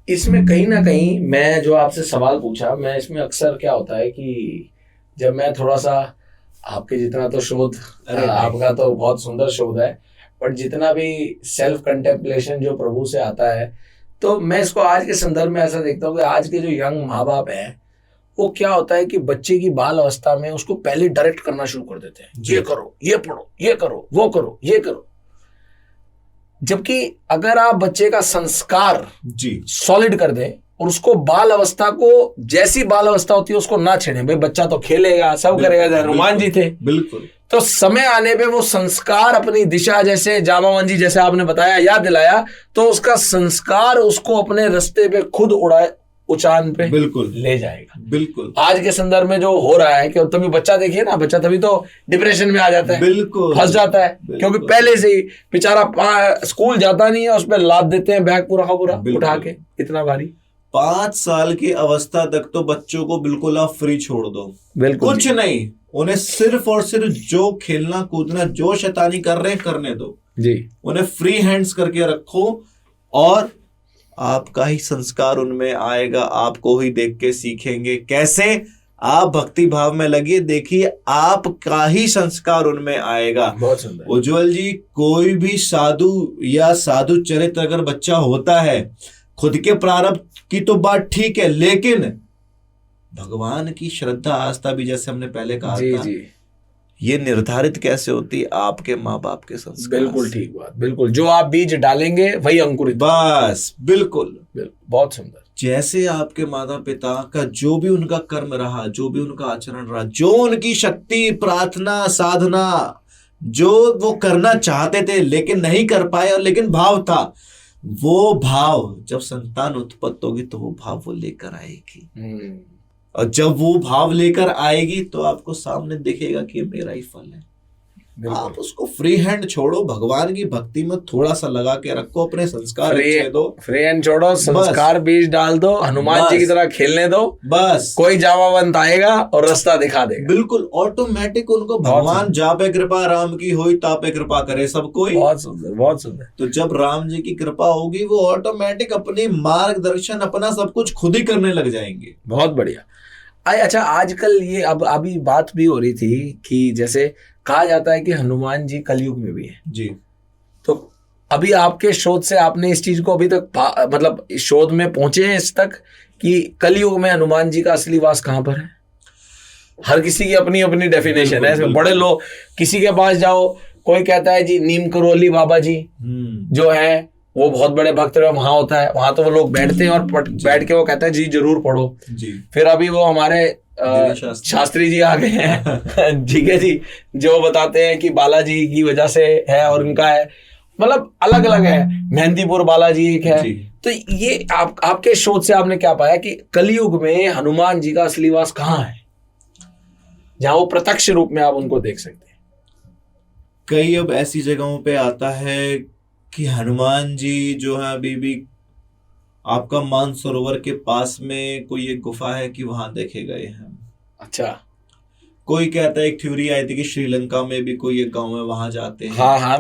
इसमें कहीं ना कहीं मैं जो आपसे सवाल पूछा, मैं इसमें अक्सर क्या होता है कि जब मैं थोड़ा सा, आपके जितना तो शोध, अरे नहीं। आपका तो बहुत सुंदर शोध है, बट जितना भी सेल्फ कंटेम्पलेशन जो प्रभु से आता है, तो मैं इसको आज के संदर्भ में ऐसा देखता हूँ कि आज के जो यंग माँ बाप हैं, वो क्या होता है कि बच्चे की बाल अवस्था में उसको पहले डायरेक्ट करना शुरू कर देते हैं, जी। ये करो, ये पढ़ो, ये करो, वो करो, ये करो। जबकि अगर आप बच्चे का संस्कार जी सॉलिड कर दें और उसको बाल अवस्था को, जैसी बाल अवस्था होती है उसको ना छेड़े, भाई बच्चा तो खेलेगा, सब करेगा, जैसे हनुमान जी थे। बिल्कुल। तो समय आने पे वो संस्कार अपनी दिशा, जैसे जामावन जी जैसे आपने बताया, याद दिलाया, तो उसका संस्कार उसको अपने रास्ते पे खुद उड़ाए, उचान पे बिल्कुल ले जाएगा। बिल्कुल। आज के संदर्भ में जो हो रहा है कि तभी बच्चा, देखिए ना, बच्चा तभी तो डिप्रेशन में आ जाता है, बिल्कुल फंस जाता है, बिल्कुल। क्योंकि पहले से ही बेचारा स्कूल जाता नहीं है, उस पर लाद देते हैं बैग पूरा का पूरा बिल्कुल। उठा के, इतना भारी। 5 साल की अवस्था तक तो बच्चों को बिल्कुल आप फ्री छोड़ दो, बिल्कुल कुछ नहीं, उन्हें सिर्फ और सिर्फ जो खेलना कूदना, जो शैतानी कर रहे हैं करने दो जी। उन्हें फ्री हैंड्स करके रखो, और आपका ही संस्कार उनमें आएगा, आपको ही देख के सीखेंगे। कैसे? आप भक्ति भाव में लगिए, देखिए आपका ही संस्कार उनमें आएगा। बहुत सुंदर। उज्जवल जी, कोई भी साधु या साधु चरित्र अगर बच्चा होता है, खुद के प्रारब्ध की तो बात ठीक है, लेकिन भगवान की श्रद्धा आस्था भी, जैसे हमने पहले कहा जी था, जी, ये निर्धारित कैसे होती है? आपके माँ बाप के संस्कार। बिल्कुल ठीक बात, बिल्कुल। जो आप बीज डालेंगे वही अंकुरित। बस बिल्कुल। बहुत सुंदर। जैसे आपके माता पिता का जो भी उनका कर्म रहा, जो भी उनका आचरण रहा, जो उनकी शक्ति, प्रार्थना, साधना, जो वो करना चाहते थे लेकिन नहीं कर पाए, और लेकिन भाव था, वो भाव जब संतान उत्पत्त होगी तो वो भाव वो लेकर आएगी। और जब वो भाव लेकर आएगी तो आपको सामने दिखेगा कि ये मेरा ही फल है। आप उसको फ्री हैंड छोड़ो, भगवान की भक्ति में थोड़ा सा लगा के रखो, अपने संस्कार अच्छे दो, फ्री हैंड छोड़ो, संस्कार बीज डाल दो, हनुमान जी की तरह खेलने दो, बस। कोई जावावंत आएगा और रास्ता दिखा देगा। बिल्कुल ऑटोमेटिक उनको भगवान जापे कृपा राम की होई तापे कृपा करे सब कोई। बहुत सुंदर, बहुत सुंदर। तो जब राम जी की कृपा होगी, वो ऑटोमेटिक अपनी मार्गदर्शन अपना सब कुछ खुद ही करने लग जाएंगे। बहुत बढ़िया। अच्छा, आजकल ये अब अभी बात भी हो रही थी कि जैसे कहा जाता है कि हनुमान जी कलयुग में भी है जी। तो अभी आपके शोध से आपने इस चीज को अभी तक मतलब शोध में पहुंचे हैं इस तक कि कलयुग में हनुमान जी का असली वास कहां पर है? हर किसी की अपनी अपनी डेफिनेशन है। इसमें बड़े लोग, किसी के पास जाओ, कोई कहता है जी नीम करोली बाबा जी जो है वो बहुत बड़े भक्त है, वहां होता है, वहां तो वो लोग बैठते हैं और बैठ के वो कहते हैं जी जरूर पढ़ो जी। फिर अभी वो हमारे शास्त्री जी आ गए हैं ठीक है जी, जो बताते हैं कि बालाजी की वजह से है और उनका है, मतलब अलग अलग है। मेहंदीपुर बालाजी एक है। तो ये आपके शोध से आपने क्या पाया कि कलयुग में हनुमान जी का असली वास कहाँ है, जहां वो प्रत्यक्ष रूप में आप उनको देख सकते हैं? कई अब ऐसी जगहों पे आता है कि हनुमान जी जो है अभी भी आपका मानसरोवर के पास में कोई एक गुफा है कि वहां देखे गए हैं। अच्छा। कोई कहता है, एक थ्योरी आई थी कि श्रीलंका में भी कोई एक गांव है, वहां जाते हैं। हाँ हाँ,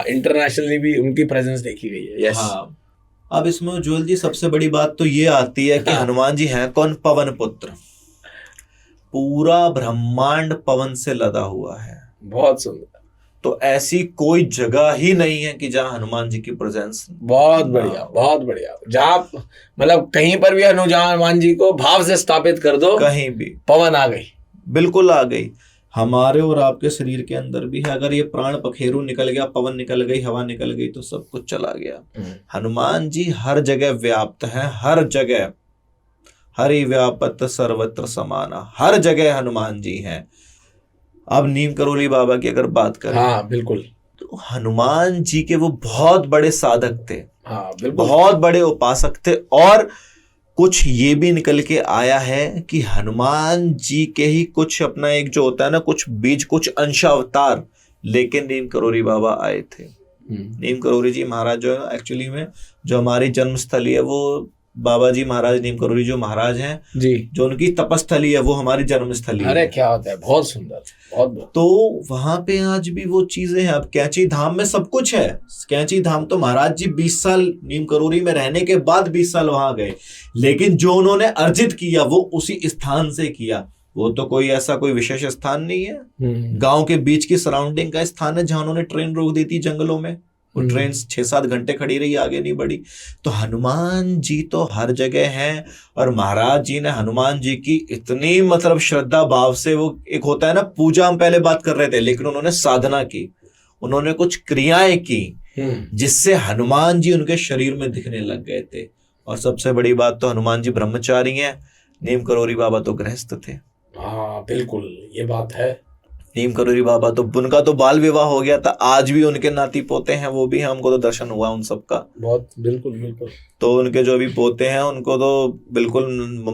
इंटरनेशनली भी उनकी प्रेजेंस देखी गई है। यस। हाँ। अब इसमें उज्जवल जी सबसे बड़ी बात तो ये आती है कि हनुमान जी हैं कौन? पवन पुत्र। पूरा ब्रह्मांड पवन से लदा हुआ है। बहुत सुंदर। तो ऐसी कोई जगह ही नहीं है कि जहां हनुमान जी की प्रेजेंस। बहुत बढ़िया, बहुत बढ़िया। जहां मतलब कहीं पर भी हनुमान जी को भाव से स्थापित कर दो, कहीं भी पवन आ गई, बिल्कुल आ गई। हमारे और आपके शरीर के अंदर भी है। अगर ये प्राण पखेरु निकल गया, पवन निकल गई, हवा निकल गई, तो सब कुछ चला गया। हनुमान जी हर जगह व्याप्त है, हर जगह। हरि व्यापत सर्वत्र समाना, हर जगह हनुमान जी हैं। अब नीम करोली बाबा की अगर बात करें, हाँ बिल्कुल, तो हनुमान जी के वो बहुत बड़े साधक थे। हाँ बिल्कुल, बहुत बड़े उपासक थे। और कुछ ये भी निकल के आया है कि हनुमान जी के ही कुछ अपना एक जो होता है ना, कुछ बीज, कुछ अंशावतार लेकिन नीम करोली बाबा आए थे। नीम करोली जी महाराज जो है एक्चुअली में जो हमारी जन्मस्थली है वो बाबा जी महाराज नीम करोली जो महाराज हैं, जी, जो उनकी तपस्थली है वो हमारी जन्मस्थली अरे है। क्या होता है, बहुत सुंदर, बहुत बहुत। तो वहां पे आज भी वो चीजें हैं। अब कैंची धाम में सब कुछ है। कैंची धाम तो महाराज जी 20 साल नीम करोली में रहने के बाद 20 साल वहां गए, लेकिन जो उन्होंने अर्जित किया वो उसी स्थान से किया। वो तो कोई ऐसा कोई विशेष स्थान नहीं है, गांव के बीच की सराउंडिंग का स्थान है जहां उन्होंने ट्रेन रोक दी थी जंगलों में। वो ट्रेन 6-7 घंटे खड़ी रही, आगे नहीं बढ़ी। तो हनुमान जी तो हर जगह हैं, और महाराज जी ने हनुमान जी की इतनी मतलब श्रद्धा भाव से, वो एक होता है ना पूजा, हम पहले बात कर रहे थे, लेकिन उन्होंने साधना की, उन्होंने कुछ क्रियाएं की जिससे हनुमान जी उनके शरीर में दिखने लग गए थे। और सबसे बड़ी बात तो हनुमान जी ब्रह्मचारी हैं, नीम करोली बाबा तो गृहस्थ थे। हाँ बिल्कुल, ये बात है। नीम करोली बाबा तो उनका तो बाल विवाह हो गया था, आज भी उनके नाती पोते हैं, वो भी हैं, हमको तो दर्शन हुआ उन सबका। बहुत, बिल्कुल बिल्कुल। तो उनके जो भी पोते हैं उनको तो बिल्कुल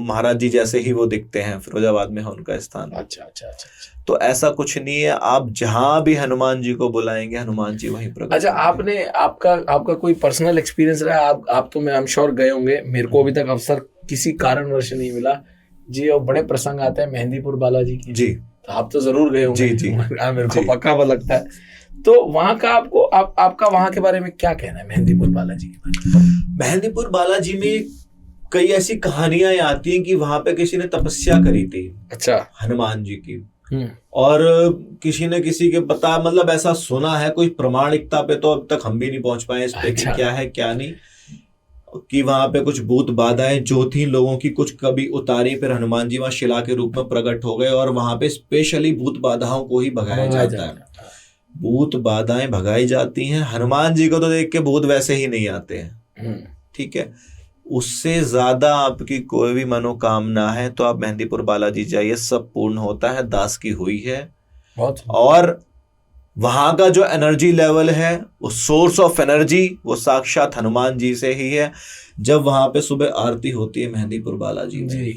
महाराज जी जैसे ही वो दिखते हैं। फिरोजाबाद में है उनका स्थान। अच्छा अच्छा अच्छा। तो ऐसा कुछ नहीं है, आप जहां भी हनुमान जी को बुलाएंगे हनुमान जी वहीं प्रकट। अच्छा, आपने आपका कोई पर्सनल एक्सपीरियंस रहा? आप तो मैं आई एम श्योर गए होंगे, मेरे को अभी तक अवसर किसी कारणवश नहीं मिला जी। और बड़े प्रसंग आते हैं मेहंदीपुर बालाजी की जी, तो आप तो जरूर गए होंगे। जी जी मेरे को पक्का वो लगता है। तो वहां का आपका वहां के बारे में क्या कहना है, मेहंदीपुर बालाजी के बारे में? मेहंदीपुर बालाजी में कई ऐसी कहानियां आती हैं कि वहां पे किसी ने तपस्या करी थी, अच्छा, हनुमान जी की, और किसी ने किसी के पता, मतलब ऐसा सुना है, कोई प्रमाणिकता पे तो अब तक हम भी नहीं पहुंच पाए इस पे कि क्या है क्या नहीं, कि वहां पे कुछ भूत बाधाएं जो थी लोगों की कुछ कभी उतारी, फिर हनुमान जी वहां शिला के रूप में प्रकट हो गए, और वहां पे स्पेशली भूत बाधाओं को ही भगाया जाता है। भूत बाधाएं भगाई जाती हैं। हनुमान जी को तो देख के भूत वैसे ही नहीं आते हैं, ठीक है। उससे ज्यादा आपकी कोई भी मनोकामना है तो आप मेहंदीपुर बालाजी जाइए, सब पूर्ण होता है। दास की हुई है। और वहां का जो एनर्जी लेवल है, वो सोर्स ऑफ एनर्जी, वो साक्षात हनुमान जी से ही है। जब वहां पे सुबह आरती होती है मेहंदीपुर बालाजी में,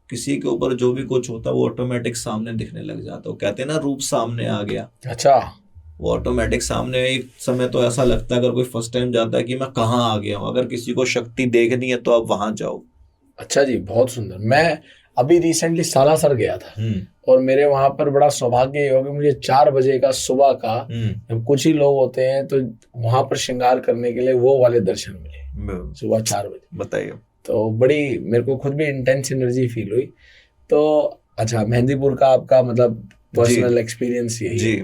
किसी के ऊपर जो भी कुछ होता है वो ऑटोमेटिक सामने दिखने लग जाता है। वो कहते हैं ना, रूप सामने आ गया। अच्छा, वो ऑटोमेटिक सामने। एक समय तो ऐसा लगता है अगर कोई फर्स्ट टाइम जाता है कि मैं कहाँ आ गया हूँ। अगर किसी को शक्ति देखनी है तो आप वहां जाओ। अच्छा जी, बहुत सुंदर। मैं अभी रिसेंटली सालासर गया था और मेरे वहां पर बड़ा सौभाग्य ये हो गया, मुझे 4 बजे का सुबह का, कुछ ही लोग होते हैं तो वहां पर श्रृंगार करने के लिए वो वाले दर्शन मिले सुबह 4 बजे। बताइए। तो बड़ी मेरे को खुद भी इंटेंस एनर्जी फील हुई। तो अच्छा, मेहंदीपुर का आपका मतलब पर्सनल एक्सपीरियंस यही जी।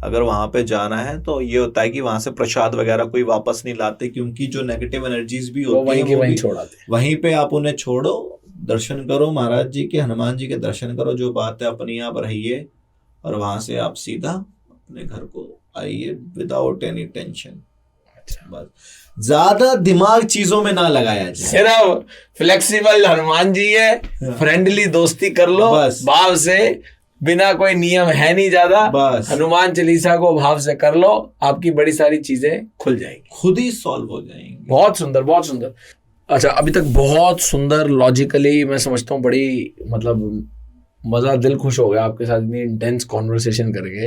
अगर वहां पे जाना है तो ये होता है कि वहां से प्रसाद वगैरह कोई वापस नहीं लाते, क्योंकि जो नेगेटिव एनर्जीज भी होती है वहीं छोड़ाते हैं। वहीं पे आप उन्हें छोड़ो, दर्शन करो महाराज जी के, हनुमान जी के दर्शन करो। जो बात है अपनी आप रहिए, और वहां से आप सीधा अपने घर को आइए विदाउट एनी टेंशन। बस ज्यादा दिमाग चीजों में ना लगाया जाए। सिर्फ फ्लेक्सिबल हनुमान जी है, फ्रेंडली दोस्ती कर लो भाव से, बिना कोई नियम है नहीं ज्यादा। बस हनुमान चालीसा को भाव से कर लो, आपकी बड़ी सारी चीजें खुल जाएंगी, खुद ही सॉल्व हो जाएंगी। बहुत सुंदर, बहुत सुंदर। अच्छा, अभी तक बहुत सुंदर, लॉजिकली मैं समझता हूँ बड़ी मतलब मजा, दिल खुश हो गया आपके साथ इतनी इंटेंस कॉन्वर्सेशन करके।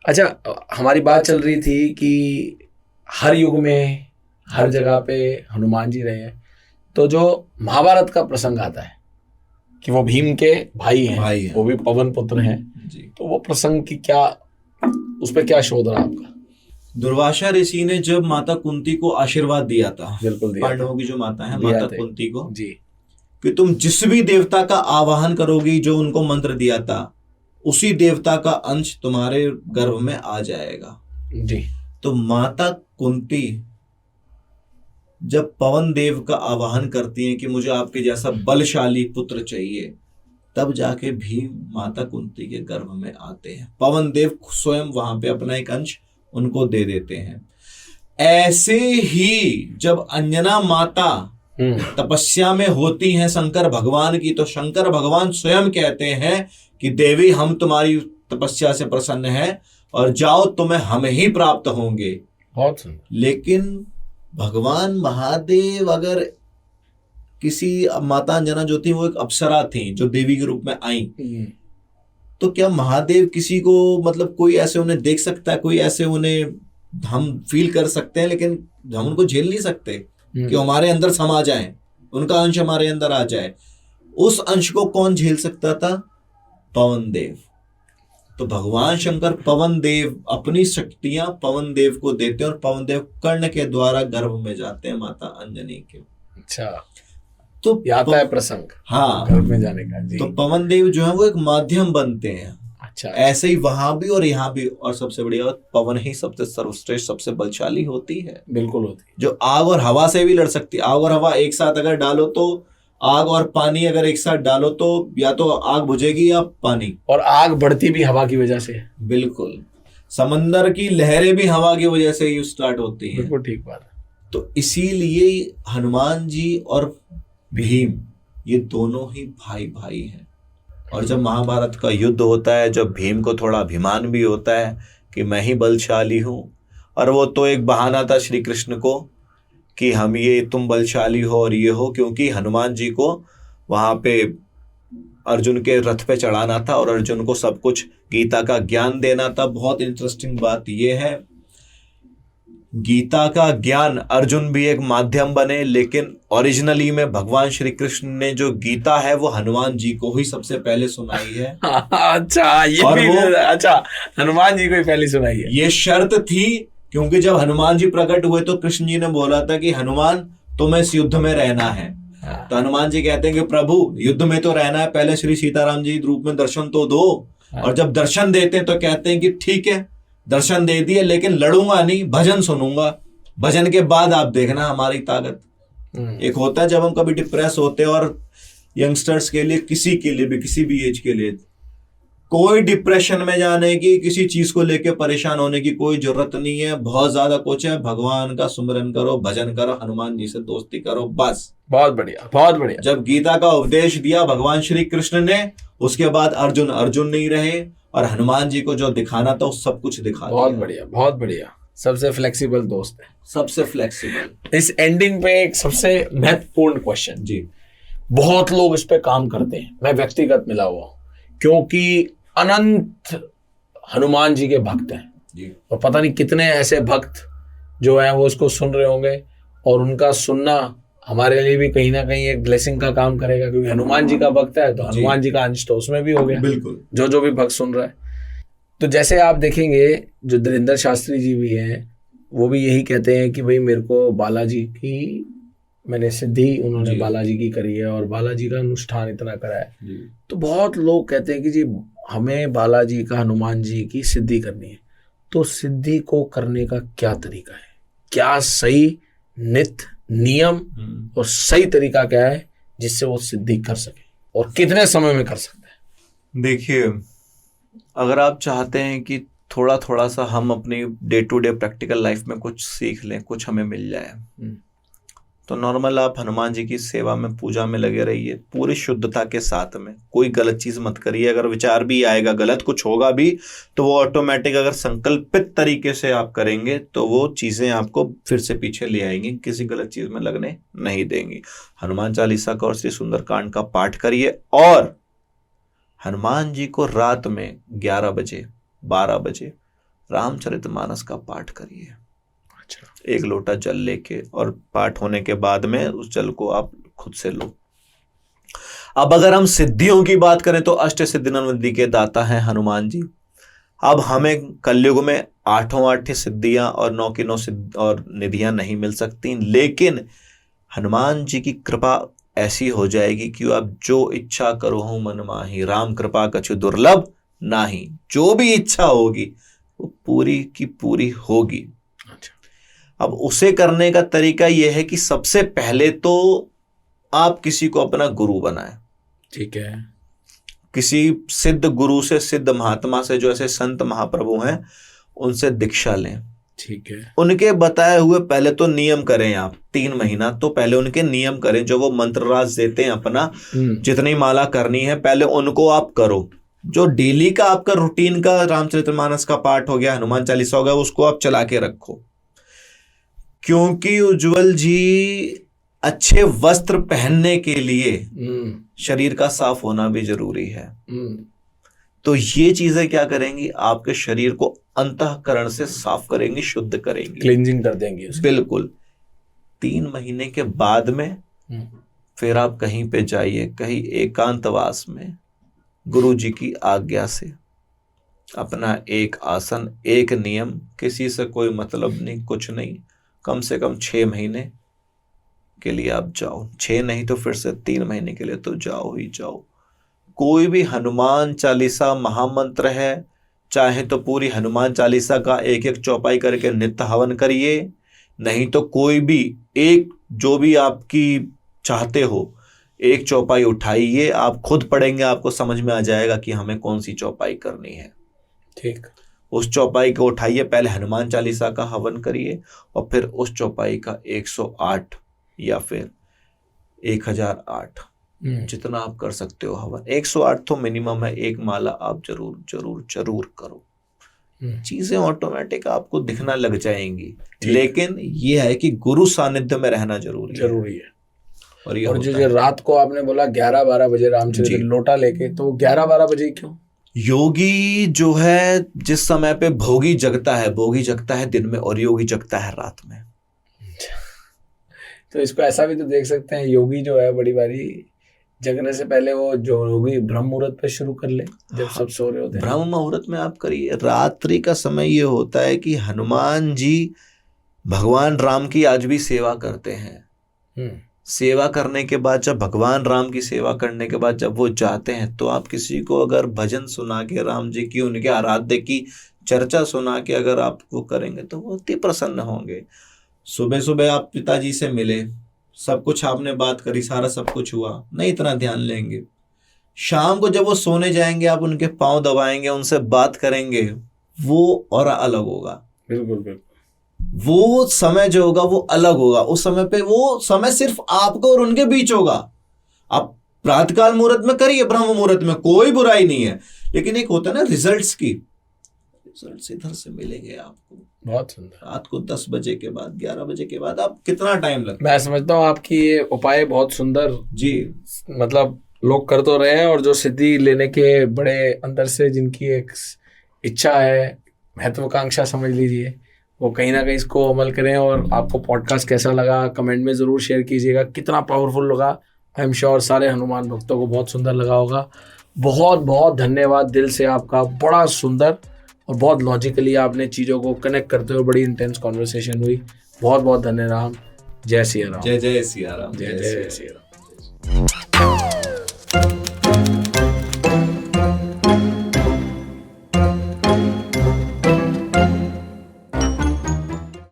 अच्छा, हमारी बात चल रही थी कि हर युग में हर जगह पे हनुमान जी रहे हैं। तो जो महाभारत का प्रसंग आता है कि वो भीम के भाई हैं, वो भी पवन पुत्र हैं जी, तो वो प्रसंग की क्या, उस पर क्या शोध रहा आपका? दुर्वासा ऋषि ने जब माता कुंती को आशीर्वाद दिया था, बिल्कुल दिया, पांडवों की जो माता है माता कुंती को जी, कि तुम जिस भी देवता का आवाहन करोगी, जो उनको मंत्र दिया था, उसी देवता का अंश तुम्हारे गर्भ में आ जाएगा जी। तो माता कुंती जब पवन देव का आवाहन करती हैं कि मुझे आपके जैसा बलशाली पुत्र चाहिए, तब जाके भीम माता कुंती के गर्भ में आते हैं। पवन देव स्वयं वहां पे अपना एक अंश उनको दे देते हैं। ऐसे ही जब अंजना माता तपस्या में होती हैं शंकर भगवान की, तो शंकर भगवान स्वयं कहते हैं कि देवी हम तुम्हारी तपस्या से प्रसन्न हैं और जाओ, तुम्हें हम ही प्राप्त होंगे। बहुत सुंदर। लेकिन भगवान महादेव, अगर किसी माता अंजना जो थी वो एक अप्सरा थी जो देवी के रूप में आई, तो क्या महादेव किसी को मतलब कोई ऐसे उन्हें देख सकता है, कोई ऐसे उन्हें हम फील कर सकते हैं, लेकिन हम उनको झेल नहीं सकते कि हमारे अंदर समा जाएं। उनका अंश हमारे अंदर आ जाए। उस अंश को कौन झेल सकता था? पवन देव। तो भगवान शंकर पवन देव अपनी शक्तियां पवन देव को देते हैं और पवन देव कर्ण के द्वारा गर्भ में जाते हैं माता अंजनी के। अच्छा, तो आता है प्रसंग हाँ गर्भ में जाने का जी। तो पवन देव जो है वो एक माध्यम बनते हैं। अच्छा, ऐसे ही वहां भी और यहाँ भी। और सबसे बढ़िया बात, पवन ही सबसे सर्वश्रेष्ठ सबसे बलशाली होती है, बिल्कुल होती है। जो आग और हवा से भी लड़ सकती है। आग और हवा एक साथ अगर डालो तो, आग और पानी अगर एक साथ डालो तो या तो आग बुझेगी या पानी। और आग बढ़ती भी हवा की वजह से। बिल्कुल, समंदर की लहरें भी हवा की वजह से ही स्टार्ट होती हैं। बिल्कुल ठीक बात है। तो इसीलिए हनुमान जी और भीम ये दोनों ही भाई भाई हैं। और जब महाभारत का युद्ध होता है, जब भीम को थोड़ा अभिमान भी होता है कि मैं ही बलशाली हूं, और वो तो एक बहाना था श्री कृष्ण को कि हम ये तुम बलशाली हो और ये हो, क्योंकि हनुमान जी को वहां पे अर्जुन के रथ पे चढ़ाना था और अर्जुन को सब कुछ गीता का ज्ञान देना था। बहुत इंटरेस्टिंग बात यह है, गीता का ज्ञान अर्जुन भी एक माध्यम बने, लेकिन ओरिजिनली में भगवान श्री कृष्ण ने जो गीता है वो हनुमान जी को ही सबसे पहले सुनाई है। अच्छा, ये और भी अच्छा, हनुमान जी को ही पहले सुनाई है। ये शर्त थी, क्योंकि जब हनुमान जी प्रकट हुए तो कृष्ण जी ने बोला था कि हनुमान तुम्हें इस युद्ध में रहना है। तो हनुमान जी कहते हैं कि प्रभु युद्ध में तो रहना है, पहले श्री सीताराम जी रूप में दर्शन तो दो। और जब दर्शन देते हैं तो कहते हैं कि ठीक है दर्शन दे दिए, लेकिन लड़ूंगा नहीं, भजन सुनूंगा, भजन के बाद आप देखना हमारी ताकत। एक होता है जब हम कभी डिप्रेस होते हैं, और यंगस्टर्स के लिए, किसी के लिए भी, किसी भी एज के लिए, कोई डिप्रेशन में जाने की, किसी चीज को लेके परेशान होने की कोई जरूरत नहीं है। बहुत ज्यादा कुछ है, भगवान का सुमिरन करो, भजन करो, हनुमान जी से दोस्ती करो, बस। बहुत बढ़िया, बहुत बढ़िया। जब गीता का उपदेश दिया भगवान श्री कृष्ण ने, उसके बाद अर्जुन नहीं रहे, और हनुमान जी को जो दिखाना था वो सब कुछ दिखा दिया। बहुत बढ़िया, बहुत बढ़िया। सबसे फ्लेक्सिबल दोस्त है, सबसे फ्लेक्सिबल। इस एंडिंग पे एक सबसे महत्वपूर्ण क्वेश्चन जी, बहुत लोग इस पे काम करते हैं, मैं व्यक्तिगत मिला हुआ हूं, क्योंकि अनंत हनुमान जी के भक्त हैं जी, और पता नहीं कितने ऐसे भक्त जो हैं वो इसको सुन रहे होंगे, और उनका सुनना हमारे लिए भी कहीं ना कहीं एक ब्लेसिंग का काम करेगा, क्योंकि हनुमान जी का भक्त है तो हनुमान जी का अंश तो उसमें भी हो गया। बिल्कुल। जो भी भक्त सुन रहा है, तो जैसे आप देखेंगे जो धीरेन्द्र शास्त्री जी भी हैं, वो भी यही कहते हैं कि भाई मेरे को बालाजी की, मैंने सिद्धि उन्होंने बालाजी की करी है और बालाजी का अनुष्ठान इतना करा है। तो बहुत लोग कहते हैं कि जी हमें बालाजी का, हनुमान जी की सिद्धि करनी है, तो सिद्धि को करने का क्या तरीका है, क्या सही नित्य नियम और सही तरीका क्या है जिससे वो सिद्धि कर सके, और कितने समय में कर सकते हैं? देखिए, अगर आप चाहते हैं कि थोड़ा थोड़ा सा हम अपनी day to day practical life में कुछ सीख लें, कुछ हमें मिल जाए, तो नॉर्मल आप हनुमान जी की सेवा में, पूजा में लगे रहिए, पूरी शुद्धता के साथ में। कोई गलत चीज मत करिए। अगर विचार भी आएगा गलत, कुछ होगा भी, तो वो ऑटोमेटिक, अगर संकल्पित तरीके से आप करेंगे तो वो चीजें आपको फिर से पीछे ले आएंगी, किसी गलत चीज में लगने नहीं देंगी। हनुमान चालीसा का और श्री सुंदरकांड का पाठ करिए, और हनुमान जी को रात में 11 बजे 12 बजे रामचरितमानस का पाठ करिए। एक लोटा जल लेके, और पाठ होने के बाद में उस जल को आप खुद से लो। अब अगर हम सिद्धियों की बात करें तो अष्ट सिद्धि के दाता हैं हनुमान जी। अब हमें कलयुग में 8 सिद्धियां और 9 की 9 और निधियां नहीं मिल सकती, लेकिन हनुमान जी की कृपा ऐसी हो जाएगी कि आप जो इच्छा करो हो मन माही, राम कृपा कछु दुर्लभ नाही। जो भी इच्छा होगी वो पूरी की पूरी होगी। अब उसे करने का तरीका यह है कि सबसे पहले तो आप किसी को अपना गुरु बनाएं। ठीक है। किसी सिद्ध गुरु से, सिद्ध महात्मा से, जो ऐसे संत महाप्रभु हैं, उनसे दीक्षा लें। ठीक है। उनके बताए हुए पहले तो नियम करें। आप 3 महीना तो पहले उनके नियम करें, जो वो मंत्रराज देते हैं अपना, जितनी माला करनी है पहले उनको आप करो। जो डेली का आपका रूटीन का रामचरितमानस का पाठ हो गया, हनुमान चालीसा हो गया, उसको आप चला के रखो। क्योंकि उज्जवल जी, अच्छे वस्त्र पहनने के लिए शरीर का साफ होना भी जरूरी है। तो ये चीजें क्या करेंगी, आपके शरीर को अंतःकरण से साफ करेंगी, शुद्ध करेंगी, क्लींजिंग कर देंगी उसकी। बिल्कुल। 3 महीने के बाद में फिर आप कहीं पे जाइए, कहीं एकांतवास में गुरु जी की आज्ञा से अपना एक आसन, एक नियम, किसी से कोई मतलब नहीं, कुछ नहीं, कम से कम 6 महीने के लिए आप जाओ। 6 नहीं तो फिर से 3 महीने के लिए तो जाओ ही जाओ। कोई भी हनुमान चालीसा महामंत्र है, चाहे तो पूरी हनुमान चालीसा का एक एक चौपाई करके नित्य हवन करिए, नहीं तो कोई भी एक, जो भी आपकी चाहते हो, एक चौपाई उठाइए, आप खुद पढ़ेंगे, आपको समझ में आ जाएगा कि हमें कौन सी चौपाई करनी है। ठीक। उस चौपाई को उठाइए, पहले हनुमान चालीसा का हवन करिए और फिर उस चौपाई का 108 या फिर 1008 जितना आप कर सकते हो हवन। 108 तो मिनिमम है, एक माला आप जरूर जरूर जरूर करो। चीजें ऑटोमेटिक आपको दिखना लग जाएंगी, लेकिन ये है कि गुरु सानिध्य में रहना जरूरी है। और जो रात को आपने बोला 11-12 बजे रामचरित लोटा लेके, तो 11-12 बजे क्यों? योगी जो है जिस समय पे भोगी जगता है दिन में और योगी जगता है रात में। तो इसको ऐसा भी तो देख सकते हैं, योगी जो है बड़ी बारी जगने से पहले वो जो योगी ब्रह्म मुहूर्त पे शुरू कर ले, जब सब सो रहे होते हैं। ब्रह्म मुहूर्त में आप करिए। रात्रि का समय ये होता है कि हनुमान जी भगवान राम की आज भी सेवा करते हैं। सेवा करने के बाद, जब भगवान राम की सेवा करने के बाद जब वो जाते हैं, तो आप किसी को अगर भजन सुना के राम जी की, उनके आराध्य की चर्चा सुना के अगर आप वो करेंगे तो वो अति प्रसन्न होंगे। सुबह सुबह आप पिताजी से मिले, सब कुछ आपने बात करी, सारा सब कुछ हुआ, नहीं इतना ध्यान लेंगे। शाम को जब वो सोने जाएंगे, आप उनके पांव दबाएंगे, उनसे बात करेंगे, वो और अलग होगा। बिल्कुल बिल्कुल। वो समय जो होगा वो अलग होगा। उस समय पे वो समय सिर्फ आपको और उनके बीच होगा। आप प्रातःकाल मुहूर्त में करिए, ब्रह्म मुहूर्त में कोई बुराई नहीं है, लेकिन एक होता है ना रिजल्ट्स की, रिजल्ट्स इधर से मिलेंगे आपको। बहुत सुंदर। रात को 10 बजे के बाद, 11 बजे के बाद आप कितना टाइम लगता है? मैं समझता हूँ आपकी ये उपाय बहुत सुंदर जी, मतलब लोग कर तो रहे हैं, और जो सिद्धि लेने के बड़े अंदर से जिनकी एक इच्छा है, महत्वाकांक्षा समझ लीजिए, वो कहीं ना कहीं इसको अमल करें। और आपको पॉडकास्ट कैसा लगा कमेंट में ज़रूर शेयर कीजिएगा, कितना पावरफुल लगा। आई एम श्योर सारे हनुमान भक्तों को बहुत सुंदर लगा होगा। बहुत बहुत धन्यवाद दिल से आपका, बड़ा सुंदर और बहुत लॉजिकली आपने चीज़ों को कनेक्ट करते हुए बड़ी इंटेंस कॉन्वर्सेशन हुई। बहुत बहुत धन्यवाद। जय सिया राम। जय जय सिया राम। जय जय सिया राम।